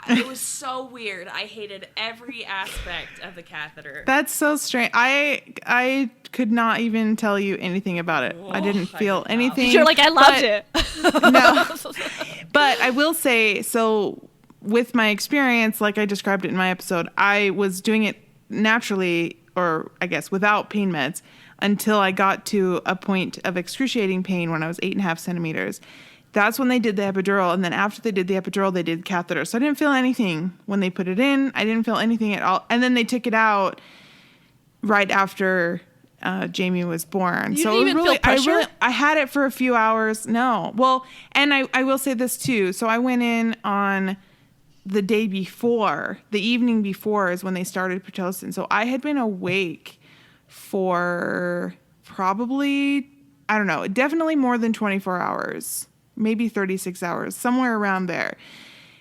it was so weird. I hated every aspect of the catheter. That's so strange. I could not even tell you anything about it. I didn't feel anything. You're like, I loved it. No. But I will say, so with my experience, like I described it in my episode, I was doing it naturally, or I guess without pain meds, until I got to a point of excruciating pain when I was 8.5 centimeters. That's when they did the epidural. And then after they did the epidural, they did catheter. So I didn't feel anything when they put it in. I didn't feel anything at all. And then they took it out right after Jamie was born. You so didn't it even was really, feel pressure? I had it for a few hours. No. Well, and I will say this too. So I went in on the day before, the evening before is when they started Pitocin. So I had been awake for probably, I don't know, definitely more than 24 hours. Maybe 36 hours, somewhere around there.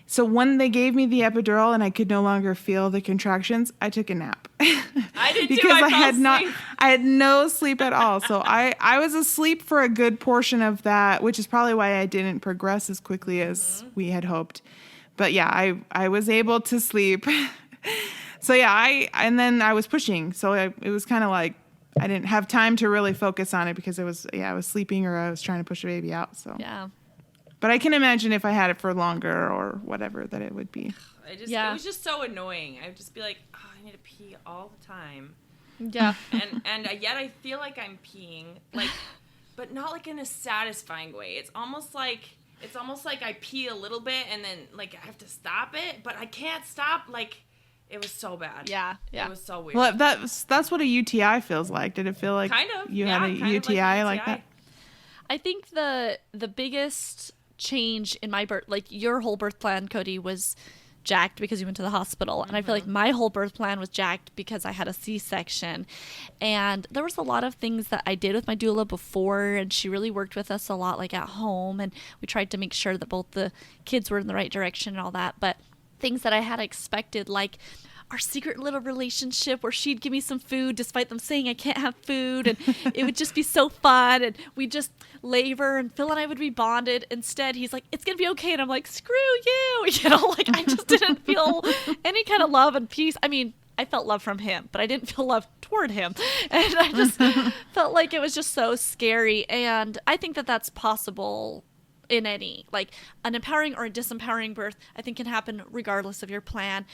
So when they gave me the epidural and I could no longer feel the contractions, I took a nap. I did because too. I had no sleep at all. So I was asleep for a good portion of that, which is probably why I didn't progress as quickly as we had hoped. But yeah, I was able to sleep. So yeah, and then I was pushing. So it was kind of like I didn't have time to really focus on it because I was sleeping or I was trying to push the baby out. So Yeah. But I can imagine if I had it for longer or whatever that it would be. It was just so annoying. I would just be like, oh, I need to pee all the time. Yeah. And yet I feel like I'm peeing, like, but not like in a satisfying way. It's almost like I pee a little bit and then like I have to stop it, but I can't stop. Like, it was so bad. Yeah. It was so weird. Well, that's what a UTI feels like. Did it feel like Kind of. you Yeah, had a kind of UTI like that? I think the biggest change in my birth, like your whole birth plan, Cody, was jacked because you went to the hospital. And I feel like my whole birth plan was jacked because I had a C-section. And there was a lot of things that I did with my doula before, and she really worked with us a lot, like at home. And we tried to make sure that both the kids were in the right direction and all that. But things that I had expected, like our secret little relationship where she'd give me some food despite them saying I can't have food, and it would just be so fun, and we'd just labor and Phil and I would be bonded. Instead, he's like, it's gonna be okay, and I'm like, screw you, like I just didn't feel any kind of love and peace. I mean, I felt love from him, but I didn't feel love toward him, and I just felt like it was just so scary. And I think that that's possible in any, like, an empowering or a disempowering birth, I think can happen regardless of your plan,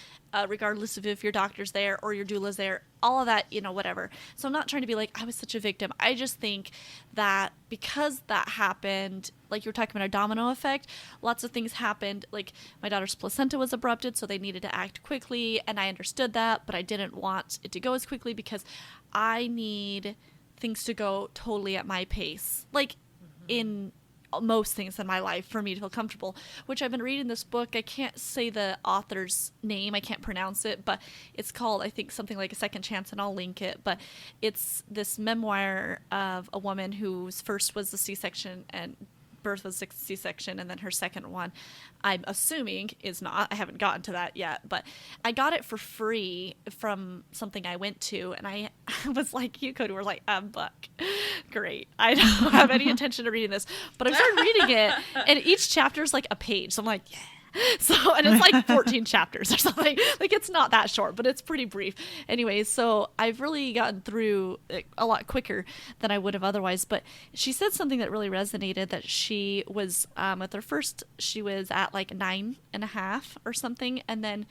regardless of if your doctor's there or your doula's there, all of that, whatever. So I'm not trying to be like, I was such a victim. I just think that because that happened, like you were talking about a domino effect, lots of things happened. Like my daughter's placenta was abrupted, so they needed to act quickly, and I understood that, but I didn't want it to go as quickly because I need things to go totally at my pace. Like in most things in my life for me to feel comfortable, which I've been reading this book. I can't say the author's name. I can't pronounce it, but it's called, I think, something like A Second Chance, and I'll link it. But it's this memoir of a woman whose first was the C-section and birth was C-section, and then her second one, I'm assuming, is not. I haven't gotten to that yet, but I got it for free from something I went to, and I was like, you, Cody, were like, book. Great. I don't have any intention of reading this, but I started reading it, and each chapter is like a page, so I'm like, yeah. So, and it's like 14 chapters or something. Like, it's not that short, but it's pretty brief. Anyways, so I've really gotten through it a lot quicker than I would have otherwise. But she said something that really resonated, that she was, at her first, she was at like 9.5 or something. And then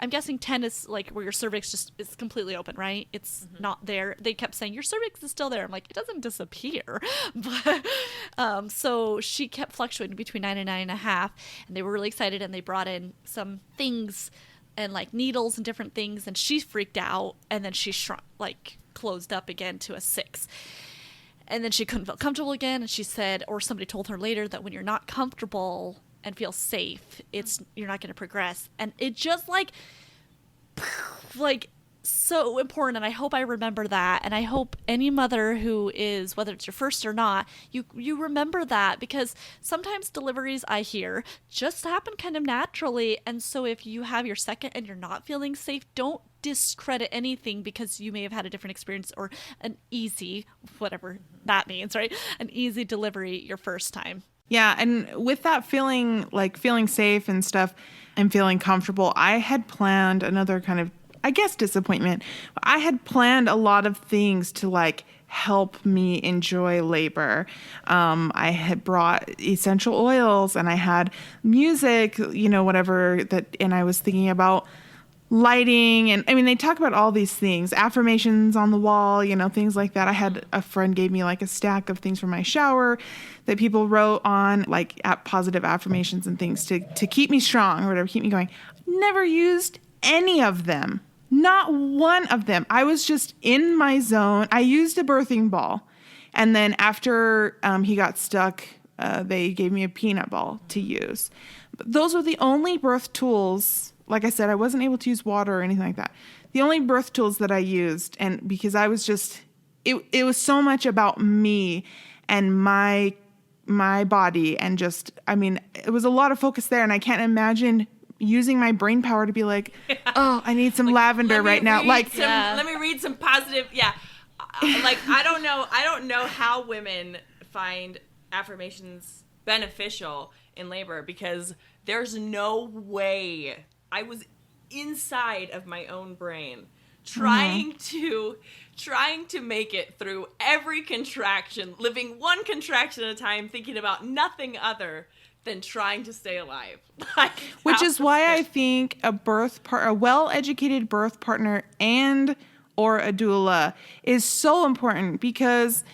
I'm guessing 10 is like where your cervix just is completely open, right? It's not there. They kept saying, your cervix is still there. I'm like, it doesn't disappear. But, so she kept fluctuating between 9 and 9.5. And they were really excited, and they brought in some things and like needles and different things, and she freaked out, and then she shrunk, like closed up again to a 6, and then she couldn't feel comfortable again. And she said, or somebody told her later, that when you're not comfortable and feel safe, you're not going to progress. And it just like so important, and I hope I remember that, and I hope any mother who is, whether it's your first or not, you remember that, because sometimes deliveries, I hear, just happen kind of naturally. And so if you have your second and you're not feeling safe, don't discredit anything because you may have had a different experience or an easy, whatever that means, right? An easy delivery your first time. Yeah, and with that feeling, like feeling safe and stuff and feeling comfortable, I had planned another kind of, I guess, disappointment. I had planned a lot of things to like help me enjoy labor. I had brought essential oils and I had music, whatever that, and I was thinking about lighting, and I mean, they talk about all these things, affirmations on the wall, things like that. I had a friend gave me like a stack of things from my shower that people wrote on, like positive affirmations and things to keep me strong or whatever, keep me going. Never used any of them. Not one of them. I was just in my zone. I used a birthing ball. And then after he got stuck, they gave me a peanut ball to use. But those were the only birth tools. Like I said, I wasn't able to use water or anything like that. The only birth tools that I used, and because I was just, it was so much about me and my body, and just, I mean, it was a lot of focus there, and I can't imagine using my brain power to be like, oh, I need some lavender right now. Like, let me read some positive. Yeah. Like, I don't know how women find affirmations beneficial in labor, because there's no way. I was inside of my own brain trying to make it through every contraction, living one contraction at a time, thinking about nothing other than trying to stay alive. Which is why I think a well-educated birth partner or a doula is so important, because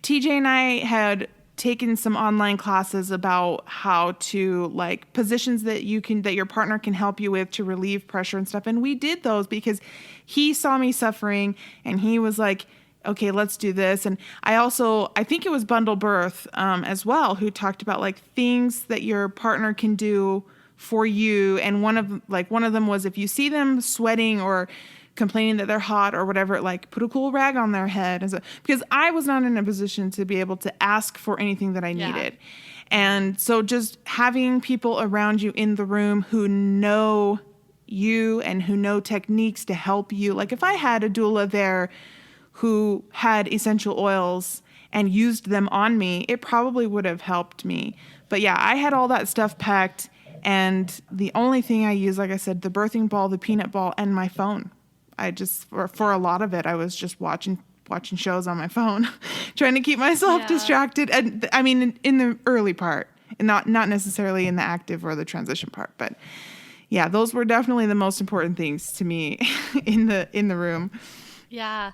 TJ and I had taken some online classes about how to, like, positions that your partner can help you with to relieve pressure and stuff. And we did those because he saw me suffering and he was like, okay, let's do this. And I think it was Bundle Birth as well, who talked about like things that your partner can do for you. And one of them was, if you see them sweating or complaining that they're hot or whatever, like put a cool rag on their head. Because I was not in a position to be able to ask for anything that I needed. And so just having people around you in the room who know you and who know techniques to help you. Like if I had a doula there who had essential oils and used them on me, it probably would have helped me. But yeah, I had all that stuff packed, and the only thing I used, like I said, the birthing ball, the peanut ball, and my phone. I just, for a lot of it, I was just watching shows on my phone, trying to keep myself distracted. And I mean, in the early part, and not necessarily in the active or the transition part, but yeah, those were definitely the most important things to me in the room. Yeah.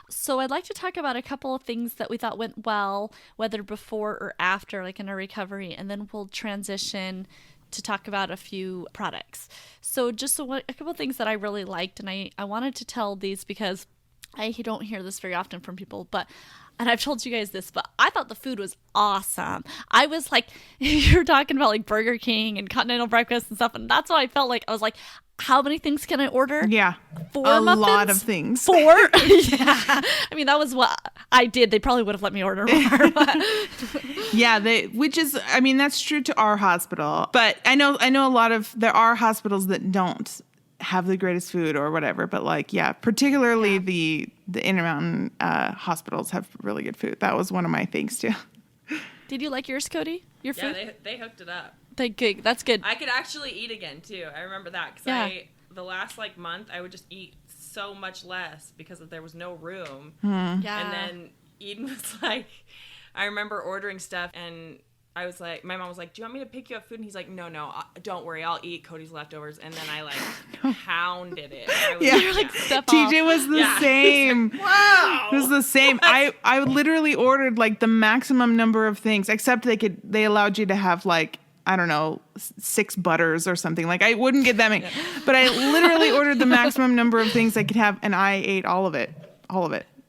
So I'd like to talk about a couple of things that we thought went well, whether before or after, like in our recovery, and then we'll transition to talk about a few products. So just a couple of things that I really liked, and I wanted to tell these because I don't hear this very often from people, and I've told you guys this, but I thought the food was awesome. I was like, you're talking about like Burger King and Continental Breakfasts and stuff, and that's what I felt like. I was like, how many things can I order? Yeah. 4 a muffins? lot of things. 4? Yeah. I mean, that was what I did. They probably would have let me order more. But. Yeah, that's true to our hospital. But I know there are hospitals that don't have the greatest food or whatever. But like, yeah, particularly the Intermountain hospitals have really good food. That was one of my things too. Did you like yours, Cody? Your food? Yeah, they hooked it up. That's good. I could actually eat again too. I remember that because the last like month I would just eat so much less because there was no room. Yeah. And then Eden was like, I remember ordering stuff and I was like, my mom was like, do you want me to pick you up food? And he's like, no, don't worry, I'll eat Cody's leftovers. And then I like pounded it. You're like, TJ was the same. Wow. It was the same. I literally ordered like the maximum number of things, except they allowed you to have like, I don't know, 6 butters or something. Like I wouldn't get that many, but I literally ordered the maximum number of things I could have, and I ate all of it.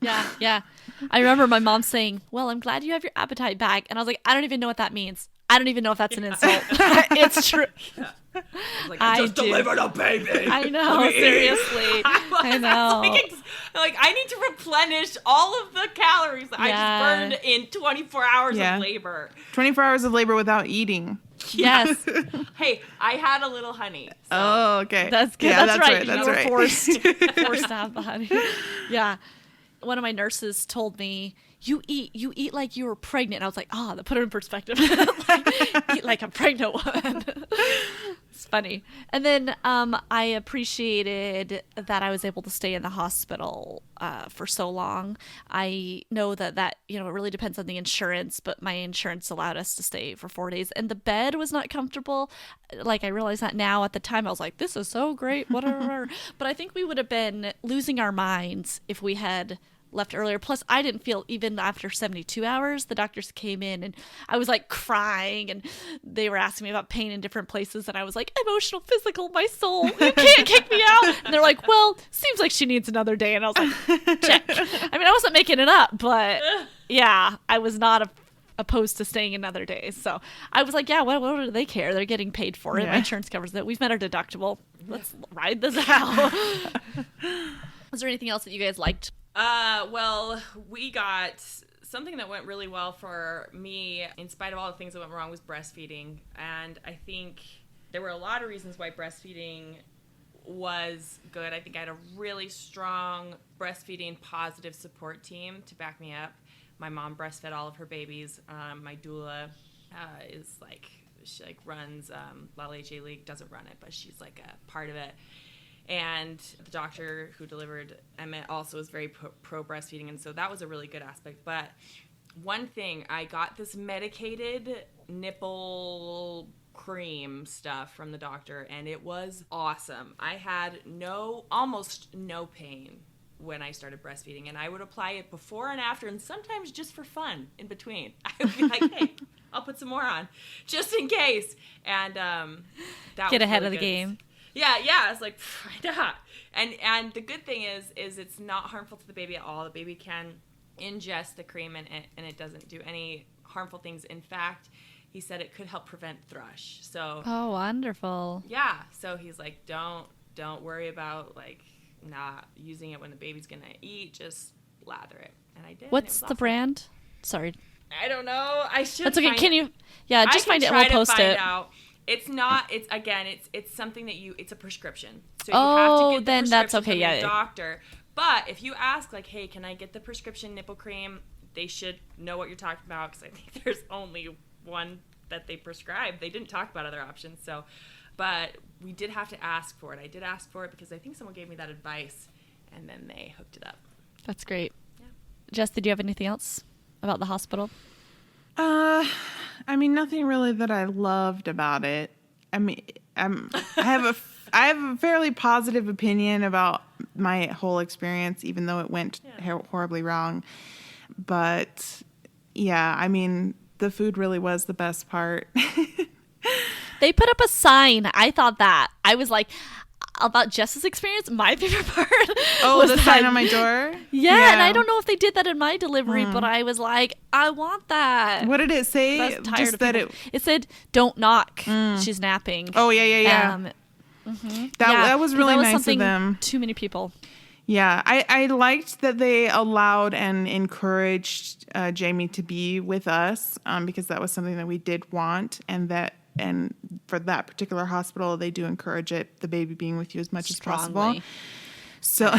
Yeah. I remember my mom saying, well, I'm glad you have your appetite back. And I was like, I don't even know what that means. I don't even know if that's an insult. It's true. Yeah. I was like, I just delivered a baby. I know, seriously. I know. Like, I need to replenish all of the calories that I just burned in 24 hours of labor. 24 hours of labor without eating. Yes. Hey, I had a little honey. So. Oh, okay. That's good. Yeah, that's right. That's you were right. forced to have the honey. Yeah. One of my nurses told me, you eat like you were pregnant. And I was like, that put it in perspective. Eat like a pregnant woman. It's funny. And then I appreciated that I was able to stay in the hospital for so long. I know that it really depends on the insurance, but my insurance allowed us to stay for 4 days. And the bed was not comfortable. Like, I realize that now. At the time, I was like, this is so great, whatever. But I think we would have been losing our minds if we had left earlier. Plus, I didn't feel, even after 72 hours, the doctors came in and I was like crying and they were asking me about pain in different places. And I was like, emotional, physical, my soul, you can't kick me out. And they're like, well, seems like she needs another day. And I was like, check. I mean, I wasn't making it up, but yeah, I was not opposed to staying another day. So I was like, yeah, what do they care? They're getting paid for it. My insurance covers it. We've met our deductible. Let's ride this out. Was there anything else that you guys liked? Well, we got something that went really well for me, in spite of all the things that went wrong, was breastfeeding. And I think there were a lot of reasons why breastfeeding was good. I think I had a really strong breastfeeding positive support team to back me up. My mom breastfed all of her babies. My doula she runs La Leche League, doesn't run it, but she's like a part of it. And the doctor who delivered Emmett also was very pro breastfeeding, and so that was a really good aspect. But one thing, I got this medicated nipple cream stuff from the doctor, and it was awesome. I had almost no pain when I started breastfeeding, and I would apply it before and after, and sometimes just for fun in between. I would be like, hey, I'll put some more on, just in case. And that get was ahead really of the good. game. Yeah, it's like, yeah. And the good thing is it's not harmful to the baby at all. The baby can ingest the cream and it doesn't do any harmful things. In fact, he said it could help prevent thrush. So oh, wonderful. Yeah. So he's like, don't worry about like not using it when the baby's gonna eat. Just lather it. And I did. What's the awesome. Brand? Sorry. I don't know. I should. That's okay. Can you? Yeah, just find it and we'll post it. Out. It's not. It's something that it's a prescription. So you have to get the then that's okay. From Yeah. the doctor. But if you ask, like, hey, can I get the prescription nipple cream? They should know what you're talking about, because I think there's only one that they prescribe. They didn't talk about other options. So, but we did have to ask for it. I did ask for it because I think someone gave me that advice, and then they hooked it up. That's great. Yeah. Jess, did you have anything else about the hospital? I mean, nothing really that I loved about it. I mean, I have a fairly positive opinion about my whole experience, even though it went horribly wrong. But yeah, I mean, the food really was the best part. They put up a sign. I thought that. I was like, about Jess's experience, my favorite part. Oh, was the sign on my door? Yeah, and I don't know if they did that in my delivery, but I was like, I want that. What did it say? Just that it said, "Don't knock. She's napping." Oh, yeah. That was really nice of them. Too many people. Yeah, I liked that they allowed and encouraged Jamie to be with us because that was something that we did want, and for that particular hospital, they do encourage the baby being with you as much as possible. So,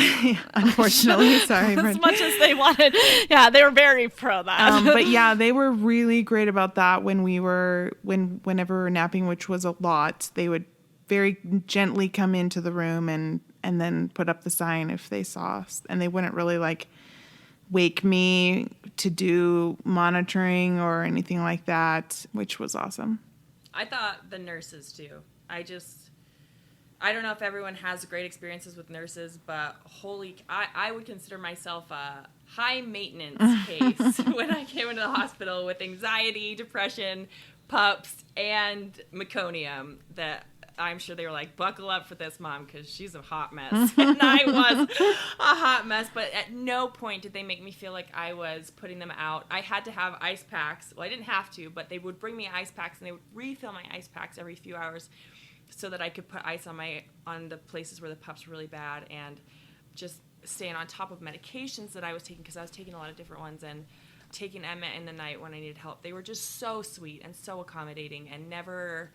unfortunately, sorry. As much as they wanted. Yeah, they were very pro that. But yeah, they were really great about that whenever we were napping, which was a lot. They would very gently come into the room and then put up the sign if they saw us. And they wouldn't really like wake me to do monitoring or anything like that, which was awesome. I thought the nurses too. I don't know if everyone has great experiences with nurses, but I would consider myself a high maintenance case when I came into the hospital with anxiety, depression, pups, and meconium. That I'm sure they were like, buckle up for this, Mom, because she's a hot mess. And I was a hot mess. But at no point did they make me feel like I was putting them out. I had to have ice packs. Well, I didn't have to, but they would bring me ice packs, and they would refill my ice packs every few hours so that I could put ice on the places where the pups were really bad, and just staying on top of medications that I was taking, because I was taking a lot of different ones, and taking Unmet in the night when I needed help. They were just so sweet and so accommodating, and never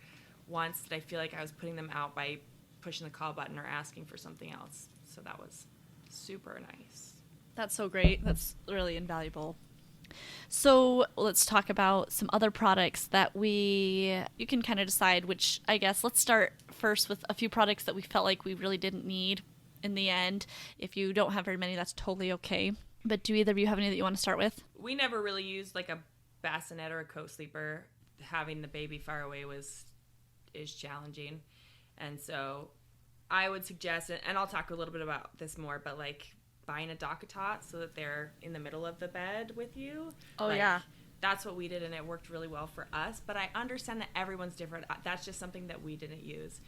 once did I feel like I was putting them out by pushing the call button or asking for something else. So that was super nice. That's so great. That's really invaluable. So let's talk about some other products that you can kind of decide which, I guess. Let's start first with a few products that we felt like we really didn't need in the end. If you don't have very many, that's totally okay. But do either of you have any that you want to start with? We never really used like a bassinet or a co-sleeper. Having the baby far away is challenging. And so I would suggest, and I'll talk a little bit about this more, but like buying a DockATot so that they're in the middle of the bed with you. Oh, like, yeah. That's what we did, and it worked really well for us. But I understand that everyone's different. That's just something that we didn't use.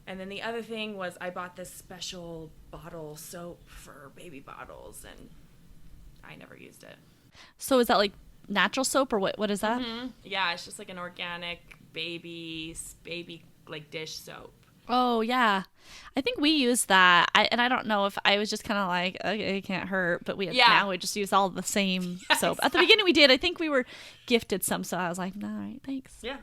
And then the other thing was I bought this special bottle soap for baby bottles, and I never used it. So is that like natural soap, or what is that? Mm-hmm. Yeah, it's just like an organic baby like dish soap. Oh, yeah. I think we used that. I don't know if I was just kind of like, okay, it can't hurt, but now we just use all the same soap. At the beginning we did. I think we were gifted some, so I was like, all right, thanks. Yeah.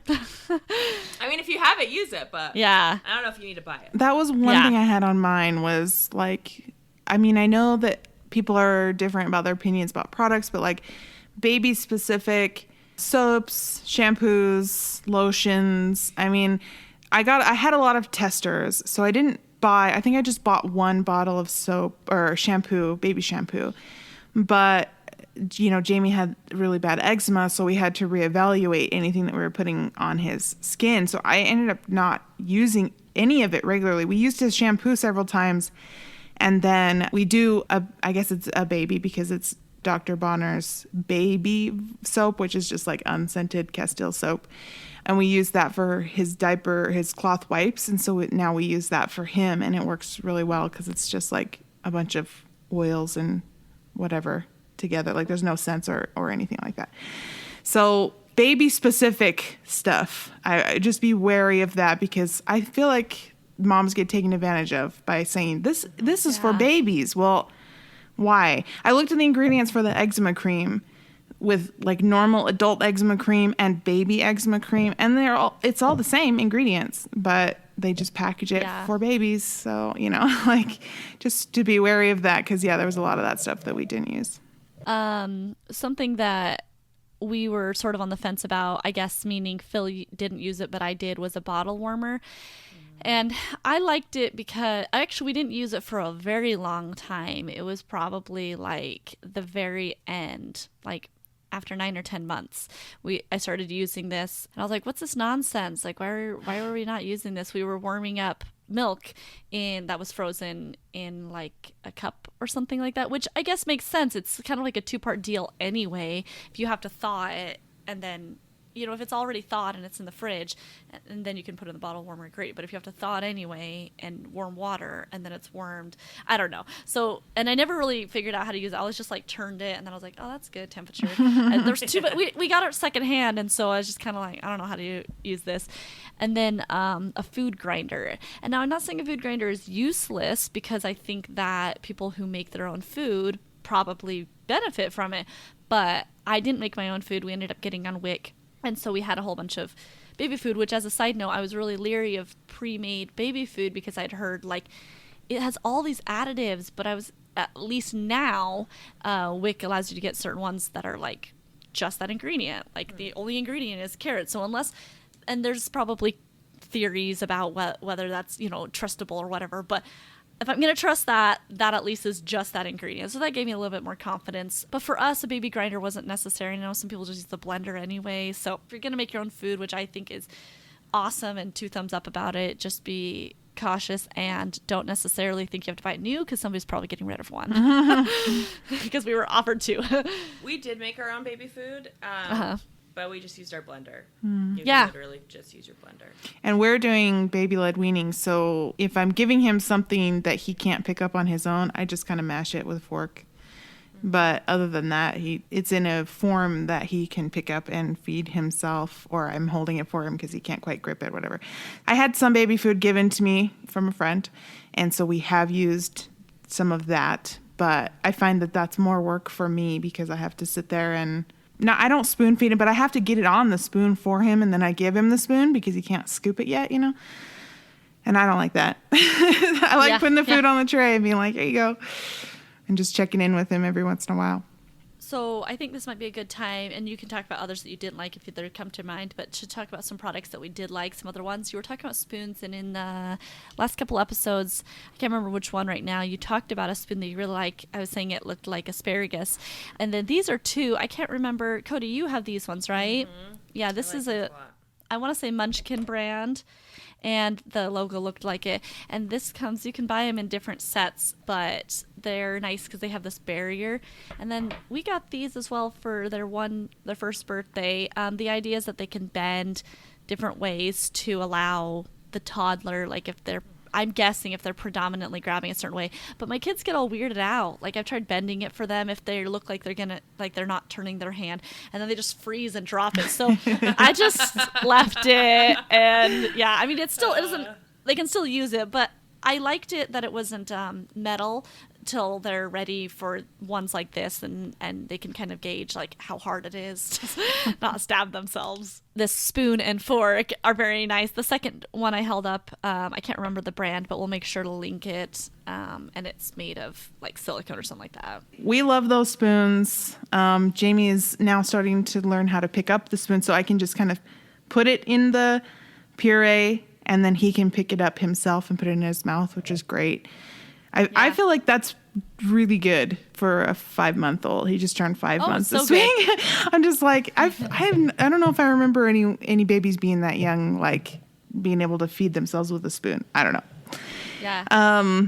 I mean, if you have it, use it, but yeah. I don't know if you need to buy it. That was one thing I had on mine was like, I mean, I know that people are different about their opinions about products, but like baby specific soaps, shampoos, lotions. I mean, I had a lot of testers, so I think I just bought one bottle of soap or shampoo, baby shampoo. But, Jamie had really bad eczema, so we had to reevaluate anything that we were putting on his skin. So I ended up not using any of it regularly. We used his shampoo several times, and then we do, I guess it's a baby because it's Dr. Bonner's baby soap, which is just like unscented Castile soap. And we use that for his diaper, his cloth wipes. And so now we use that for him, and it works really well because it's just like a bunch of oils and whatever together. Like there's no scents or anything like that. So baby specific stuff, I just be wary of that, because I feel like moms get taken advantage of by saying this is for babies. Well, why? I looked at the ingredients for the eczema cream with like normal adult eczema cream and baby eczema cream, and it's all the same ingredients, but they just package it for babies. So, like just to be wary of that, because there was a lot of that stuff that we didn't use. Something that we were sort of on the fence about, I guess, meaning Phil didn't use it, but I did, was a bottle warmer. And I liked it because we didn't use it for a very long time. It was probably like the very end, like after 9 or 10 months, I started using this, and I was like, what's this nonsense? Like, why were we not using this? We were warming up milk that was frozen in like a cup or something like that, which I guess makes sense. It's kind of like a 2-part deal anyway. If you have to thaw it, and then if it's already thawed and it's in the fridge, and then you can put it in the bottle warmer, great. But if you have to thaw it anyway and warm water, and then it's warmed, I don't know. So, and I never really figured out how to use it. I always just like turned it, and then I was like, oh, that's good temperature. And there's two, but we got it secondhand, and so I was just kind of like, I don't know how to use this. And then a food grinder. And now I'm not saying a food grinder is useless, because I think that people who make their own food probably benefit from it. But I didn't make my own food. We ended up getting on Wick. And so we had a whole bunch of baby food, which, as a side note, I was really leery of pre-made baby food because I'd heard like it has all these additives, but I was, at least now, Wick allows you to get certain ones that are like just that ingredient. Like the only ingredient is carrot. So and there's probably theories about whether that's, trustable or whatever, but if I'm going to trust that at least is just that ingredient. So that gave me a little bit more confidence. But for us, a baby grinder wasn't necessary. I know some people just use the blender anyway. So if you're going to make your own food, which I think is awesome and 2 thumbs up about it, just be cautious and don't necessarily think you have to buy it new, because somebody's probably getting rid of one. Because we were offered to. We did make our own baby food. But we just used our blender. You Yeah. can literally just use your blender. And we're doing baby-led weaning, so if I'm giving him something that he can't pick up on his own, I just kind of mash it with a fork. But other than that, it's in a form that he can pick up and feed himself, or I'm holding it for him because he can't quite grip it, whatever. I had some baby food given to me from a friend, and so we have used some of that. But I find that that's more work for me because I have to sit there and... No, I don't spoon feed him, but I have to get it on the spoon for him, and then I give him the spoon because he can't scoop it yet, And I don't like that. I like putting the food on the tray and being like, here you go. And just checking in with him every once in a while. So I think this might be a good time, and you can talk about others that you didn't like if they come to mind, but to talk about some products that we did like, some other ones. You were talking about spoons, and in the last couple episodes, I can't remember which one right now, you talked about a spoon that you really like. I was saying it looked like asparagus. And then these are two. I can't remember. Cody, you have these ones, right? Mm-hmm. Yeah, this is I want to say Munchkin brand. And the logo looked like it. And this comes, you can buy them in different sets, but they're nice because they have this barrier. And then we got these as well for their first birthday. The idea is that they can bend different ways to allow the toddler, like I'm guessing if they're predominantly grabbing a certain way, but my kids get all weirded out. Like I've tried bending it for them if they look like they're not turning their hand, and then they just freeze and drop it. So I just left it, and yeah, I mean it doesn't. They can still use it, but I liked it that it wasn't metal till they're ready for ones like this, and they can kind of gauge like how hard it is to not stab themselves. This spoon and fork are very nice. The second one I held up, I can't remember the brand, but we'll make sure to link it. And it's made of like silicone or something like that. We love those spoons. Jamie is now starting to learn how to pick up the spoon, so I can just kind of put it in the puree, and then he can pick it up himself and put it in his mouth, which is great. I feel like that's really good for a 5-month-old. He just turned 5 months so this week. I'm just like, I don't know if I remember any babies being that young, like being able to feed themselves with a spoon. I don't know. Yeah.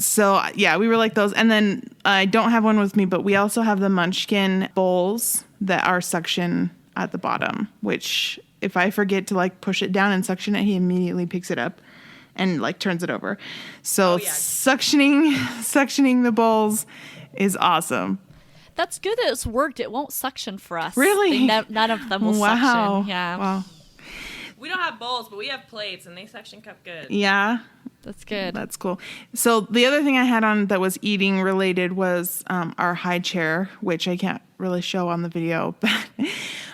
So yeah, we were like those. And then I don't have one with me, but we also have the Munchkin bowls that are suction at the bottom, which if I forget to like push it down and suction it, he immediately picks it up and like turns it over. So suctioning the bowls is awesome. That's good that it's worked. It won't suction for us. Really? None of them will suction. Yeah. Wow. We don't have bowls, but we have plates, and they suction cup good. Yeah. That's good. That's cool. So the other thing I had on that was eating related was our high chair, which I can't really show on the video,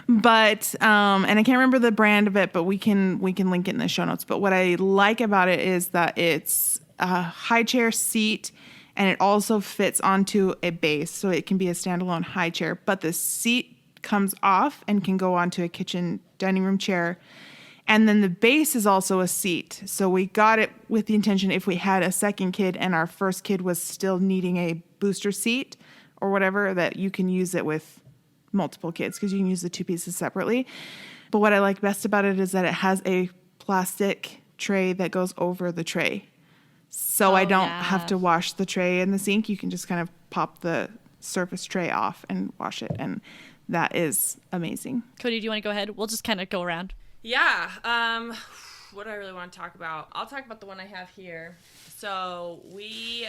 but and I can't remember the brand of it, but we can link it in the show notes. But what I like about it is that it's a high chair seat, and it also fits onto a base, so it can be a standalone high chair. But the seat comes off and can go onto a kitchen dining room chair. And then the base is also a seat. So we got it with the intention if we had a second kid and our first kid was still needing a booster seat or whatever, that you can use it with multiple kids because you can use the two pieces separately. But what I like best about it is that it has a plastic tray that goes over the tray. So I don't have to wash the tray in the sink. You can just kind of pop the surface tray off and wash it. And that is amazing. Cody, do you want to go ahead? We'll just kind of go around. Yeah. What do I really want to talk about? I'll talk about the one I have here. So we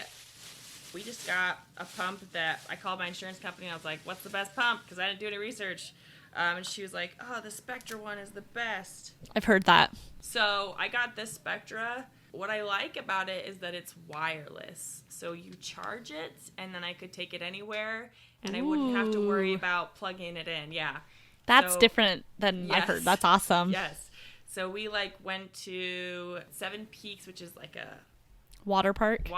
just got a pump that I called my insurance company. I was like, what's the best pump? Because I didn't do any research. And she was like, oh, the Spectra one is the best. I've heard that. So I got this Spectra. What I like about it is that it's wireless. So you charge it, and then I could take it anywhere, and I wouldn't have to worry about plugging it in. Yeah. That's different than I've heard. That's awesome. Yes. So we went to Seven Peaks, which is like a water park.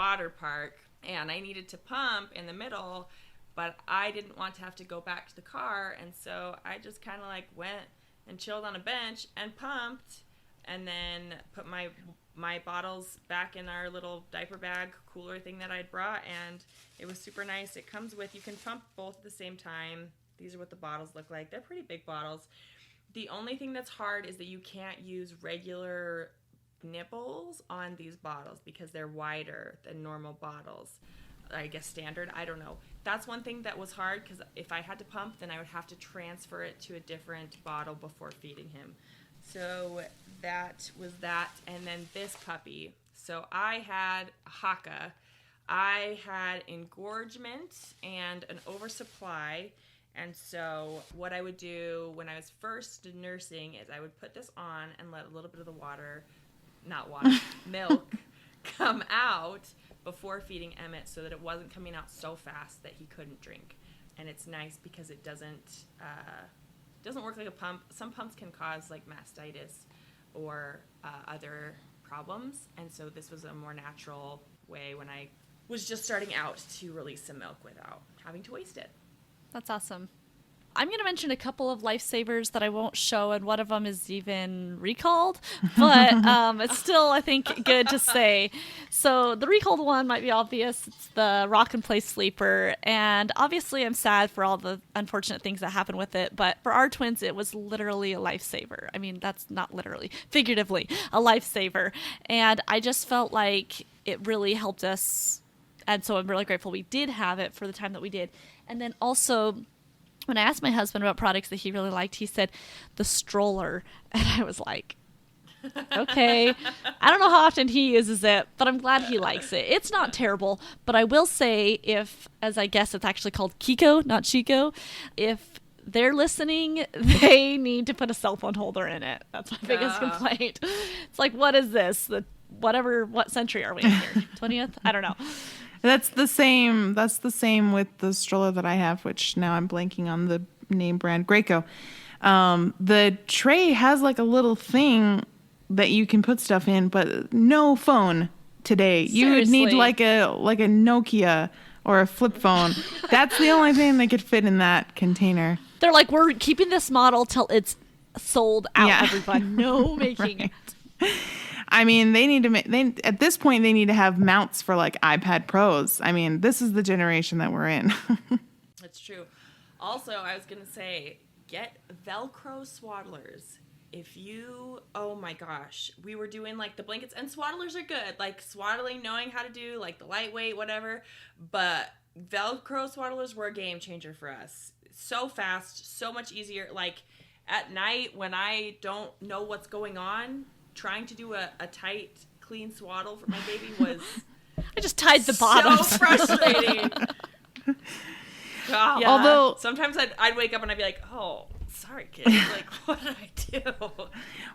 And I needed to pump in the middle, but I didn't want to have to go back to the car. And so I just kind of went and chilled on a bench and pumped, and then put my bottles back in our little diaper bag cooler thing that I'd brought. And it was super nice. It comes with, you can pump both at the same time. These are what the bottles look like. They're pretty big bottles. The only thing that's hard is that you can't use regular nipples on these bottles because they're wider than normal bottles. I guess, standard. I don't know. That's one thing that was hard because if I had to pump, then I would have to transfer it to a different bottle before feeding him. So that was that. And then this puppy. So I had a Haka. I had engorgement and an oversupply. And so what I would do when I was first nursing is I would put this on and let a little bit of the milk come out before feeding Emmett so that it wasn't coming out so fast that he couldn't drink. And it's nice because it doesn't work like a pump. Some pumps can cause like mastitis or other problems. And so this was a more natural way when I was just starting out to release some milk without having to waste it. That's awesome. I'm going to mention a couple of lifesavers that I won't show, and one of them is even recalled, but it's still, I think, good to say. So the recalled one might be obvious. It's the Rock and Play Sleeper, and obviously I'm sad for all the unfortunate things that happened with it, but for our twins, it was literally a lifesaver. I mean, that's not literally, figuratively, a lifesaver, and I just felt like it really helped us, and so I'm really grateful we did have it for the time that we did. And then also, when I asked my husband about products that he really liked, he said the stroller. And I was like, okay. I don't know how often he uses it, but I'm glad he likes it. It's not terrible, but I will say as I guess it's actually called Kiko, not Chico, if they're listening, they need to put a cell phone holder in it. That's my biggest complaint. It's like, what is this? What century are we in here? 20th? I don't know. That's the same with the stroller that I have, which now I'm blanking on the name brand, Graco. The tray has like a little thing that you can put stuff in, but no phone today. Seriously. You would need like a Nokia or a flip phone. That's the only thing that could fit in that container. They're like, we're keeping this model till it's sold out, everyone. No making it. I mean, at this point, they need to have mounts for like iPad Pros. I mean, this is the generation that we're in. That's true. Also, I was going to say, get Velcro swaddlers. Oh my gosh, we were doing like the blankets, and swaddlers are good. Like swaddling, knowing how to do like the lightweight, whatever. But Velcro swaddlers were a game changer for us. So fast, so much easier. Like at night when I don't know what's going on, trying to do a tight, clean swaddle for my baby was I just tied the bottom. so frustrating. God. Yeah. Although sometimes I'd wake up and I'd be like, oh, sorry, kid. Like, what did I do?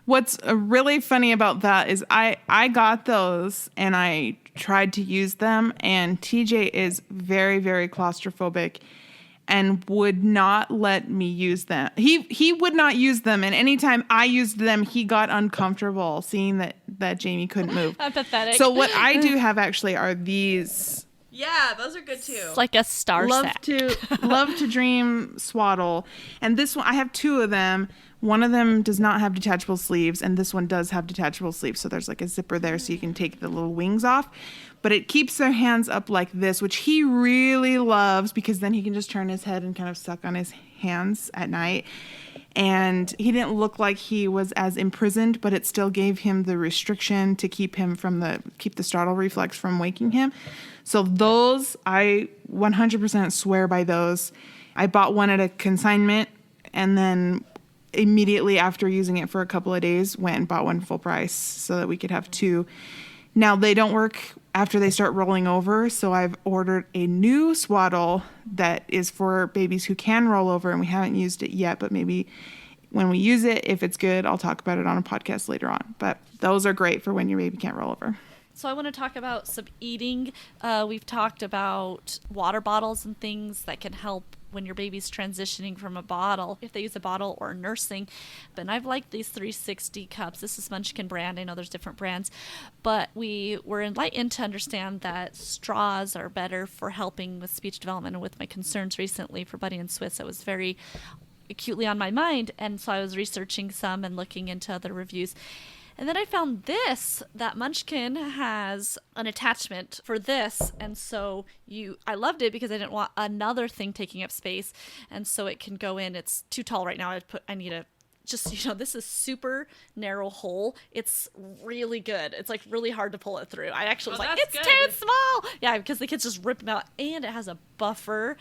What's really funny about that is I got those and I tried to use them, and TJ is very, very claustrophobic and would not let me use them. He would not use them, and anytime I used them, he got uncomfortable seeing that Jamie couldn't move. I'm pathetic. So what I do have actually are these. Yeah, those are good too. It's like a star sack. Love to Dream swaddle. And this one, I have two of them. One of them does not have detachable sleeves, and this one does have detachable sleeves. So there's like a zipper there so you can take the little wings off. But it keeps their hands up like this, which he really loves because then he can just turn his head and kind of suck on his hands at night. And he didn't look like he was as imprisoned, but it still gave him the restriction to keep the startle reflex from waking him. So those, I 100% swear by those. I bought one at a consignment, and then immediately after using it for a couple of days, went and bought one full price so that we could have two. Now, they don't work after they start rolling over, so I've ordered a new swaddle that is for babies who can roll over, and we haven't used it yet, but maybe when we use it, if it's good, I'll talk about it on a podcast later on. But those are great for when your baby can't roll over. So I want to talk about some eating. We've talked about water bottles and things that can help when your baby's transitioning from a bottle, if they use a bottle or nursing. But I've liked these 360 cups. This is Munchkin brand. I know there's different brands. But we were enlightened to understand that straws are better for helping with speech development. And with my concerns recently for Buddy and Swiss, it was very acutely on my mind. And so I was researching some and looking into other reviews. And then I found that Munchkin has an attachment for this. And so I loved it because I didn't want another thing taking up space. And so it can go in. It's too tall right now. I need a just, this is super narrow hole. It's really good. It's like really hard to pull it through. I actually was like, it's good. too small. Yeah, because the kids just rip them out, and it has a buffer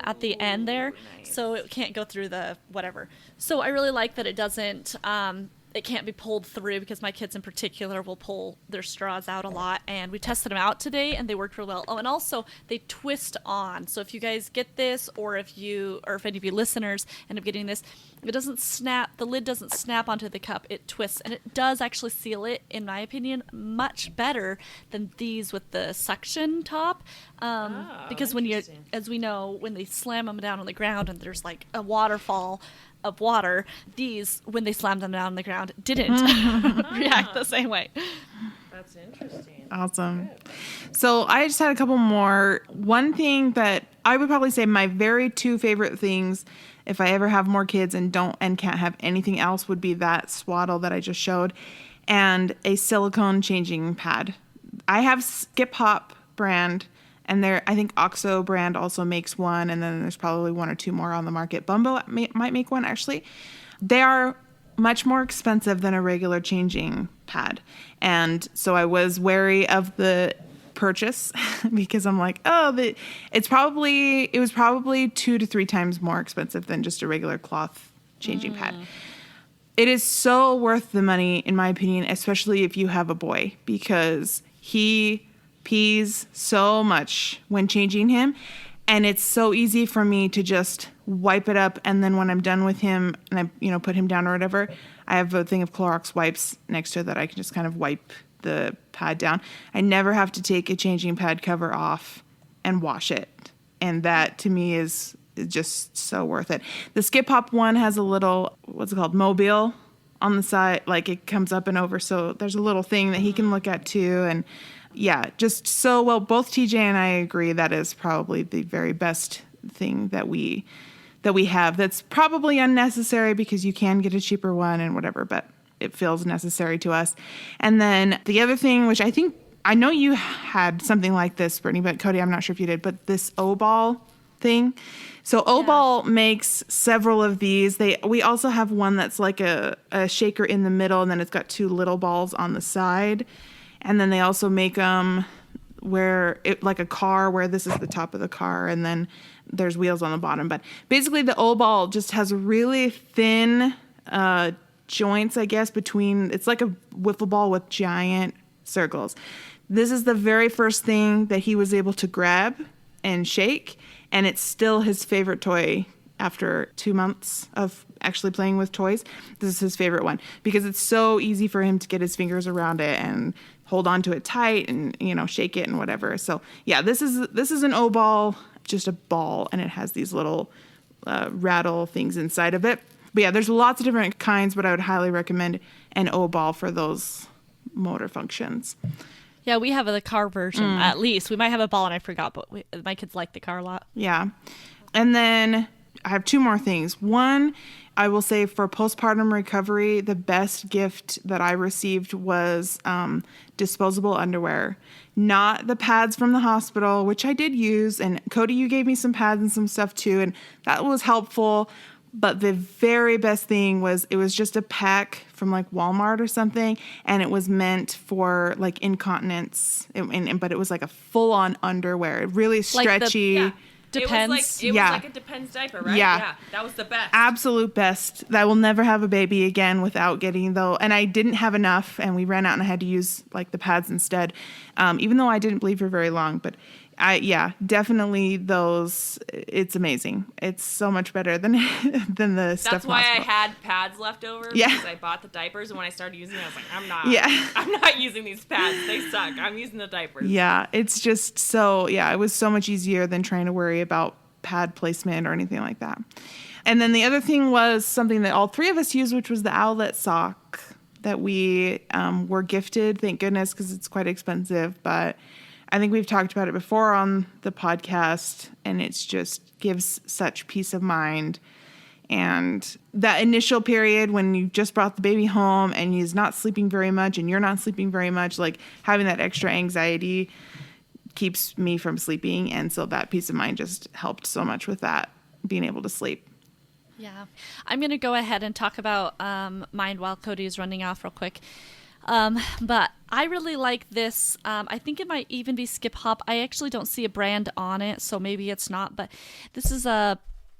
at the end there, nice. so it can't go through the whatever. So I really like that it doesn't. It can't be pulled through, because my kids in particular will pull their straws out a lot, and we tested them out today and they worked real well. Oh, and also they twist on. So if you guys get this, or if any of you listeners end up getting this, it doesn't snap. The lid doesn't snap onto the cup. It twists, and it does actually seal it, in my opinion, much better than these with the suction top. Because as we know, when they slam them down on the ground and there's like a waterfall of water, these, when they slammed them down on the ground, didn't react the same way. That's interesting. Awesome. So I just had a couple more. One thing that I would probably say my very two favorite things, if I ever have more kids and can't have anything else, would be that swaddle that I just showed and a silicone changing pad. I have Skip Hop brand, and I think OXO brand also makes one, and then there's probably one or two more on the market. Bumbo might make one, actually. They are much more expensive than a regular changing pad. And so I was wary of the purchase because I'm like, it was probably 2 to 3 times more expensive than just a regular cloth changing pad. It is so worth the money, in my opinion, especially if you have a boy, because he pees so much when changing him, and it's so easy for me to just wipe it up, and then when I'm done with him and I put him down or whatever, I have a thing of Clorox wipes next to it that I can just kind of wipe the pad down. I never have to take a changing pad cover off and wash it, and that to me is just so worth it. The Skip Hop one has a little, what's it called, mobile on the side, like it comes up and over, so there's a little thing that he can look at too. And yeah, just so well. Both TJ and I agree that is probably the very best thing that we have. That's probably unnecessary because you can get a cheaper one and whatever, but it feels necessary to us. And then the other thing, which I know you had something like this, Brittany, but Cody, I'm not sure if you did, but this O-Ball thing. So O-Ball makes several of these. We also have one that's like a shaker in the middle, and then it's got 2 little balls on the side. And then they also make them like a car, where this is the top of the car, and then there's wheels on the bottom. But basically the O-Ball just has really thin joints, I guess, between. It's like a wiffle ball with giant circles. This is the very first thing that he was able to grab and shake, and it's still his favorite toy after 2 months of actually playing with toys. This is his favorite one because it's so easy for him to get his fingers around it and hold on to it tight and, shake it and whatever. So yeah, this is an O-Ball, just a ball, and it has these little rattle things inside of it. But yeah, there's lots of different kinds, but I would highly recommend an O-Ball for those motor functions. Yeah, we have the car version, at least. We might have a ball, and I forgot, but my kids like the car a lot. Yeah. And then I have 2 more things. One, I will say for postpartum recovery, the best gift that I received was disposable underwear. Not the pads from the hospital, which I did use. And Cody, you gave me some pads and some stuff too, and that was helpful. But the very best thing was it was just a pack from like Walmart or something, and it was meant for like incontinence. But it was like a full-on underwear, really stretchy. Like Depends. It was like a Depends diaper, right? Yeah. That was the best. Absolute best. I will never have a baby again without getting though. And I didn't have enough, and we ran out and I had to use like the pads instead. Even though I didn't bleed for very long, but definitely those. It's amazing. It's so much better than the stuff. That's why I had pads left over. Yeah. Because I bought the diapers, and when I started using it, I was like, I'm not using these pads. They suck. I'm using the diapers. Yeah, it's just so, it was so much easier than trying to worry about pad placement or anything like that. And then the other thing was something that all 3 of us used, which was the Owlet sock that we were gifted. Thank goodness, because it's quite expensive, but I think we've talked about it before on the podcast, and it's just gives such peace of mind. And that initial period when you just brought the baby home and he's not sleeping very much and you're not sleeping very much, like having that extra anxiety keeps me from sleeping. And so that peace of mind just helped so much with that, being able to sleep. Yeah. I'm going to go ahead and talk about mine while Cody is running off real quick. But I really like this. I think it might even be Skip Hop. I actually don't see a brand on it, so maybe it's not. But this is a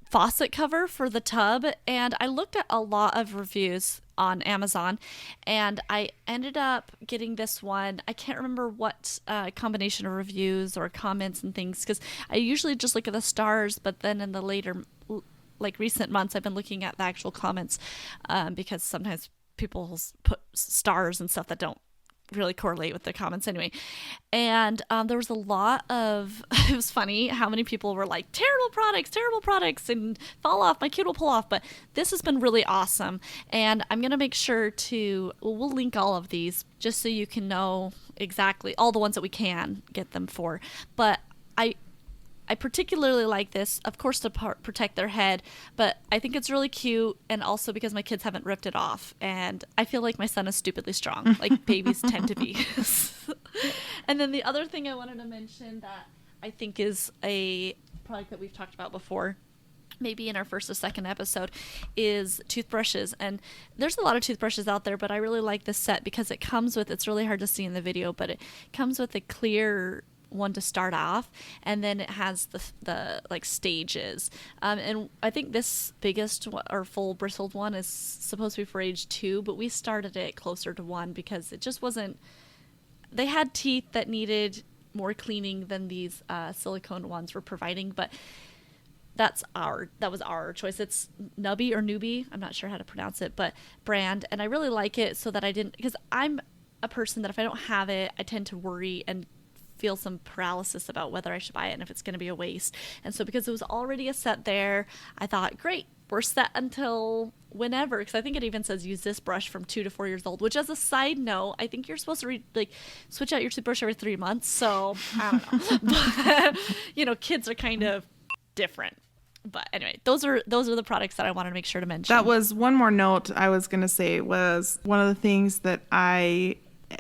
faucet cover for the tub, and I looked at a lot of reviews on Amazon, and I ended up getting this one. I can't remember what combination of reviews or comments and things, because I usually just look at the stars, but then in the later, like recent months, I've been looking at the actual comments, because sometimes people put stars and stuff that don't really correlate with the comments anyway. And there was a lot of, it was funny how many people were like, terrible products, and fall off, my kid will pull off. But this has been really awesome. And I'm going to make sure to, we'll link all of these just so you can know exactly all the ones that we can get them for. But I particularly like this, of course, to protect their head, but I think it's really cute, and also because my kids haven't ripped it off, and I feel like my son is stupidly strong, like babies tend to be. And then the other thing I wanted to mention that I think is a product that we've talked about before, maybe in our first or second episode, is toothbrushes. And there's a lot of toothbrushes out there, but I really like this set because it comes with, it's really hard to see in the video, but it comes with a clear one to start off, and then it has the like stages, and I think this biggest or full bristled one is supposed to be for age 2, but we started it closer to 1 because it just wasn't, they had teeth that needed more cleaning than these silicone ones were providing, but that was our choice. It's Nubby or Newbie, I'm not sure how to pronounce it, but brand, and I really like it, so that I didn't, because I'm a person that if I don't have it, I tend to worry and feel some paralysis about whether I should buy it and if it's going to be a waste. And so because it was already a set there, I thought, great, we're set until whenever, because I think it even says use this brush from 2 to 4 years old, which, as a side note, I think you're supposed to switch out your toothbrush every 3 months, so I don't know. But kids are kind of different. But anyway, those are the products that I wanted to make sure to mention. That was one more note I was going to say, was one of the things that I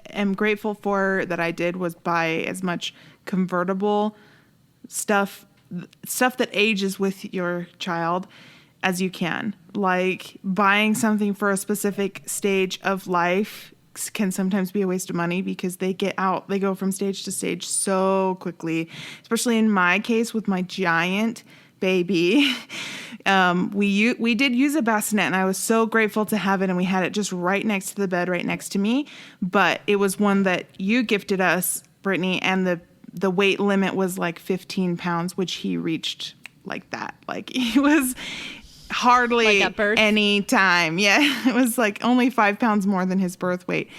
am grateful for that I did was buy as much convertible stuff that ages with your child as you can. Like, buying something for a specific stage of life can sometimes be a waste of money because they go from stage to stage so quickly, especially in my case with my giant baby. We did use a bassinet, and I was so grateful to have it, and we had it just right next to the bed, right next to me. But it was one that you gifted us, Brittany, and the weight limit was like 15 pounds, which he reached like that. Like, he was hardly like at birth? Any time. Yeah, it was like only 5 pounds more than his birth weight.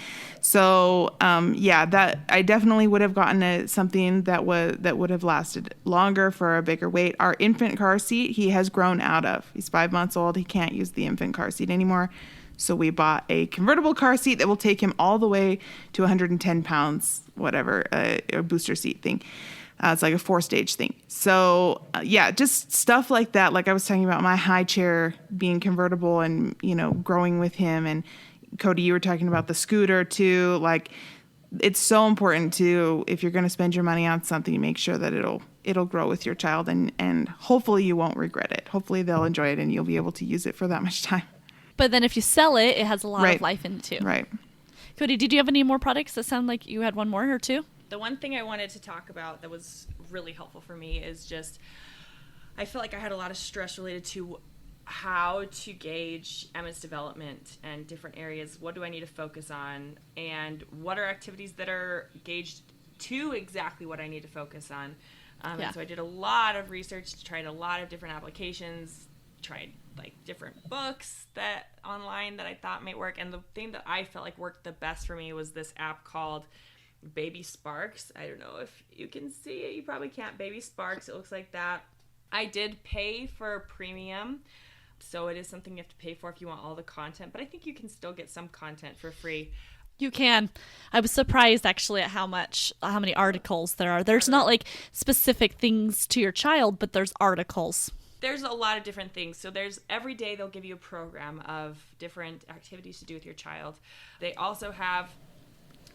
So, that I definitely would have gotten something that would have lasted longer for a bigger weight. Our infant car seat, he has grown out of. He's 5 months old. He can't use the infant car seat anymore. So we bought a convertible car seat that will take him all the way to 110 pounds, whatever, a booster seat thing. It's like a 4-stage thing. So, just stuff like that. Like I was talking about my high chair being convertible and, growing with him. And Cody, you were talking about the scooter too. Like, it's so important to, if you're going to spend your money on something, make sure that it'll grow with your child, and hopefully you won't regret it. Hopefully they'll enjoy it and you'll be able to use it for that much time. But then if you sell it, it has a lot of life in it too. Right. Cody, did you have any more products? That sound like you had one more or two? The one thing I wanted to talk about that was really helpful for me is just, I feel like I had a lot of stress related to how to gauge Emmett's development and different areas. What do I need to focus on? And what are activities that are gauged to exactly what I need to focus on? And so I did a lot of research, tried a lot of different applications, tried like different books that online that I thought might work. And the thing that I felt like worked the best for me was this app called Baby Sparks. I don't know if you can see it. You probably can't. Baby Sparks. It looks like that. I did pay for premium, so it is something you have to pay for if you want all the content, but I think you can still get some content for free. You can. I was surprised actually at how many articles there are. There's not like specific things to your child, but there's articles. There's a lot of different things. So every day they'll give you a program of different activities to do with your child. They also have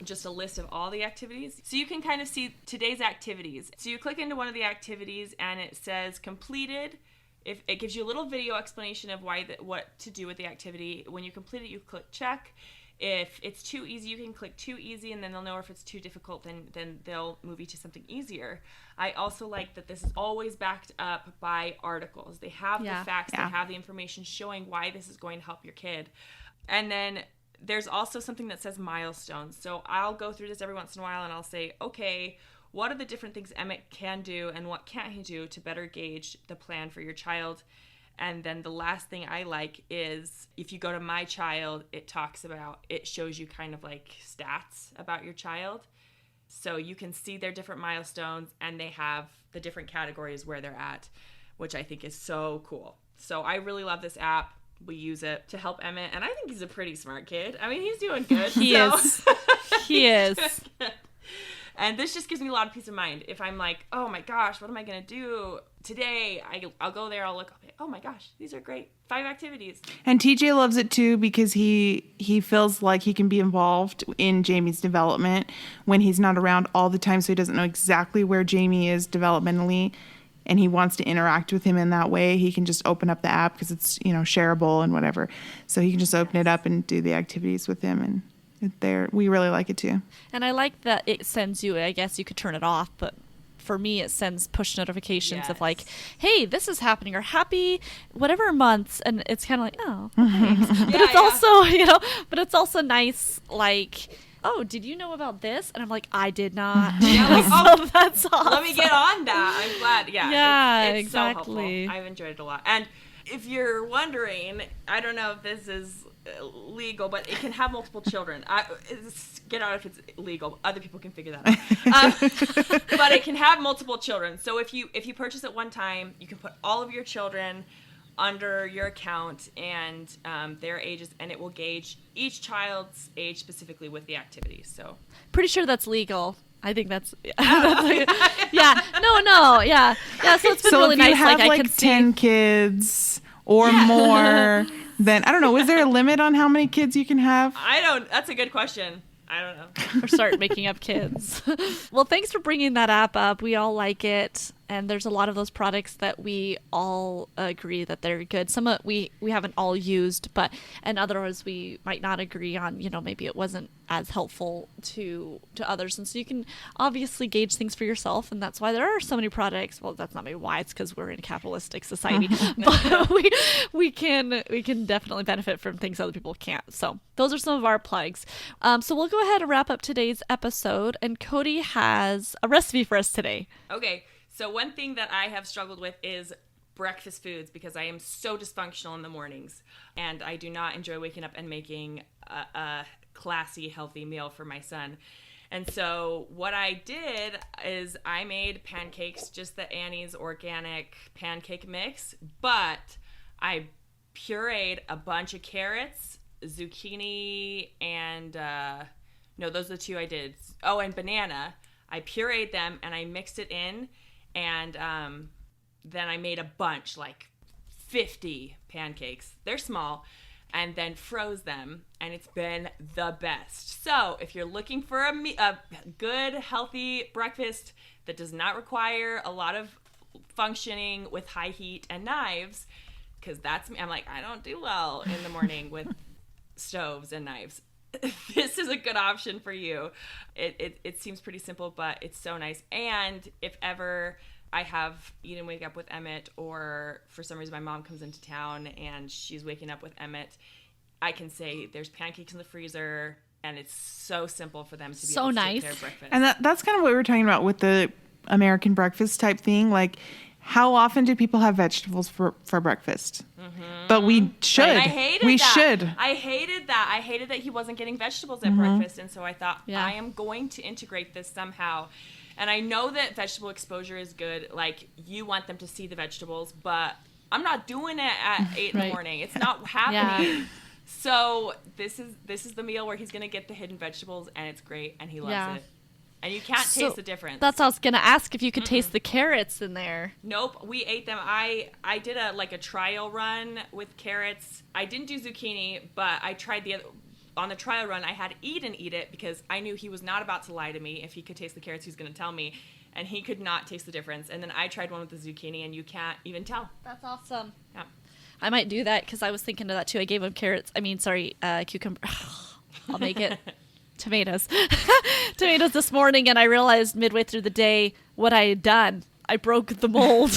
just a list of all the activities. So you can kind of see today's activities. So you click into one of the activities and it says completed If it gives you a little video explanation of what to do with the activity. When you complete it, you click check. If it's too easy, you can click too easy, and then they'll know if it's too difficult, then they'll move you to something easier. I also like that this is always backed up by articles. They have the facts, they have the information showing why this is going to help your kid. And then there's also something that says milestones. So I'll go through this every once in a while, and I'll say, okay, what are the different things Emmett can do and what can't he do to better gauge the plan for your child? And then the last thing I like is if you go to My Child, it shows you kind of like stats about your child. So you can see their different milestones, and they have the different categories where they're at, which I think is so cool. So I really love this app. We use it to help Emmett, and I think he's a pretty smart kid. I mean, he's doing good. He is. He is. And this just gives me a lot of peace of mind. If I'm like, oh my gosh, what am I going to do today? I'll go there, I'll look, oh my gosh, these are great. 5 activities. And TJ loves it too because he feels like he can be involved in Jamie's development when he's not around all the time, so he doesn't know exactly where Jamie is developmentally, and he wants to interact with him in that way. He can just open up the app because it's, shareable and whatever. So he can just open it up and do the activities with him, and we really like it too. And I like that it sends you, I guess you could turn it off, but for me it sends push notifications of like, hey, this is happening, or happy whatever months, and it's kind of like, oh, thanks. But it's also, but it's also nice, like, oh, did you know about this? And I'm like, I did not. So that's awesome. Let me get on that. I'm glad. Yeah, it's exactly. So helpful. I've enjoyed it a lot. And if you're wondering, I don't know if this is legal, but it can have multiple children. Get out if it's illegal. Other people can figure that out. But it can have multiple children. So if you purchase it one time, you can put all of your children under your account and their ages, and it will gauge each child's age specifically with the activities. So pretty sure that's legal. I think that's yeah. No, yeah. So it's been really nice. So if you have I can 10 kids or more, then I don't know. Is there a limit on how many kids you can have? That's a good question. I don't know. Or start making up kids. Well, thanks for bringing that app up. We all like it. And there's a lot of those products that we all agree that they're good. Some we haven't all used, and others we might not agree on. Maybe it wasn't as helpful to others. And so you can obviously gauge things for yourself, and that's why there are so many products. Well, that's not maybe why. It's because we're in a capitalistic society. But we can definitely benefit from things other people can't. So those are some of our plugs. So we'll go ahead and wrap up today's episode. And Cody has a recipe for us today. Okay. So one thing that I have struggled with is breakfast foods because I am so dysfunctional in the mornings, and I do not enjoy waking up and making a classy, healthy meal for my son. And so what I did is I made pancakes, just the Annie's organic pancake mix, but I pureed a bunch of carrots, zucchini, and those are the 2 I did. Oh, and banana. I pureed them and I mixed it in. And then I made a bunch, like 50 pancakes. They're small. And then froze them. And it's been the best. So if you're looking for a good, healthy breakfast that does not require a lot of functioning with high heat and knives, because that's me. I'm like, I don't do well in the morning with stoves and knives. This is a good option for you. It seems pretty simple, but it's so nice. And if ever I have eat and wake up with Emmett, or for some reason my mom comes into town and she's waking up with Emmett, I can say there's pancakes in the freezer, and it's so simple for them to be so able to nice. take their breakfast. And that's kind of what we were talking about with the American breakfast type thing. Like, how often do people have vegetables for breakfast? Mm-hmm. But we should. Right. I hated we that. should. I hated that. I hated that he wasn't getting vegetables at breakfast. And so I thought, Yeah. I am going to integrate this somehow. And I know that vegetable exposure is good. Like, you want them to see the vegetables, but I'm not doing it at 8 in the morning. It's not happening. Yeah. So this is the meal where he's going to get the hidden vegetables, and it's great, and he loves it. And you can't taste the difference. That's what I was going to ask, if you could taste the carrots in there. Nope, we ate them. I did a trial run with carrots. I didn't do zucchini, but I tried on the trial run, I had Eden eat it because I knew he was not about to lie to me. If he could taste the carrots, he was going to tell me. and he could not taste the difference. And then I tried one with the zucchini, and you can't even tell. That's awesome. Yeah. I might do that because I was thinking of that too. I gave him cucumber. I'll make it. Tomatoes this morning, and I realized midway through the day what I had done. I broke the mold.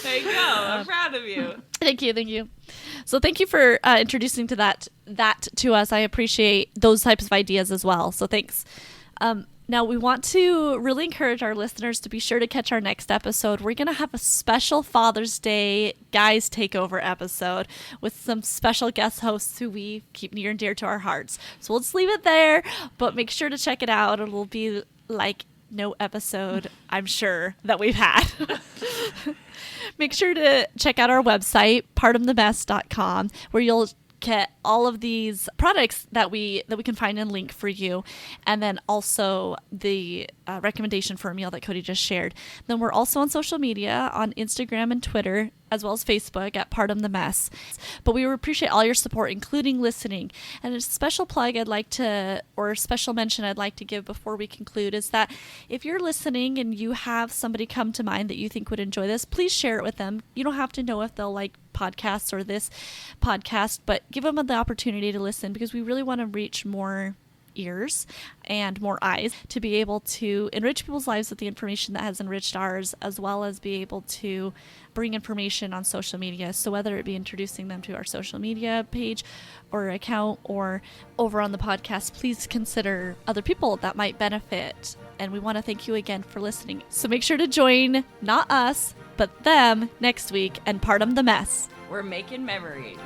There you go. I'm proud of you. Thank you. So thank you for introducing to that to us. I appreciate those types of ideas as well. So thanks. Now we want to really encourage our listeners to be sure to catch our next episode. We're going to have a special Father's Day guys takeover episode with some special guest hosts who we keep near and dear to our hearts. So we'll just leave it there, but make sure to check it out. It'll be like no episode, I'm sure, that we've had. Make sure to check out our website, partumthemess.com, where you'll get all of these products that we can find and link for you, and then also the recommendation for a meal that Cody just shared. Then we're also on social media on Instagram and Twitter, as well as Facebook at Partum the Mess. But we appreciate all your support, including listening. And a special plug or special mention I'd like to give before we conclude is that if you're listening and you have somebody come to mind that you think would enjoy this, please share it with them. You don't have to know if they'll like podcasts or this podcast, but give them the opportunity to listen, because we really want to reach more ears and more eyes to be able to enrich people's lives with the information that has enriched ours, as well as be able to bring information on social media. So whether it be introducing them to our social media page or account or over on the podcast, please consider other people that might benefit. And we want to thank you again for listening. So make sure to join not us, but them next week and Partum the Mess. We're making memories.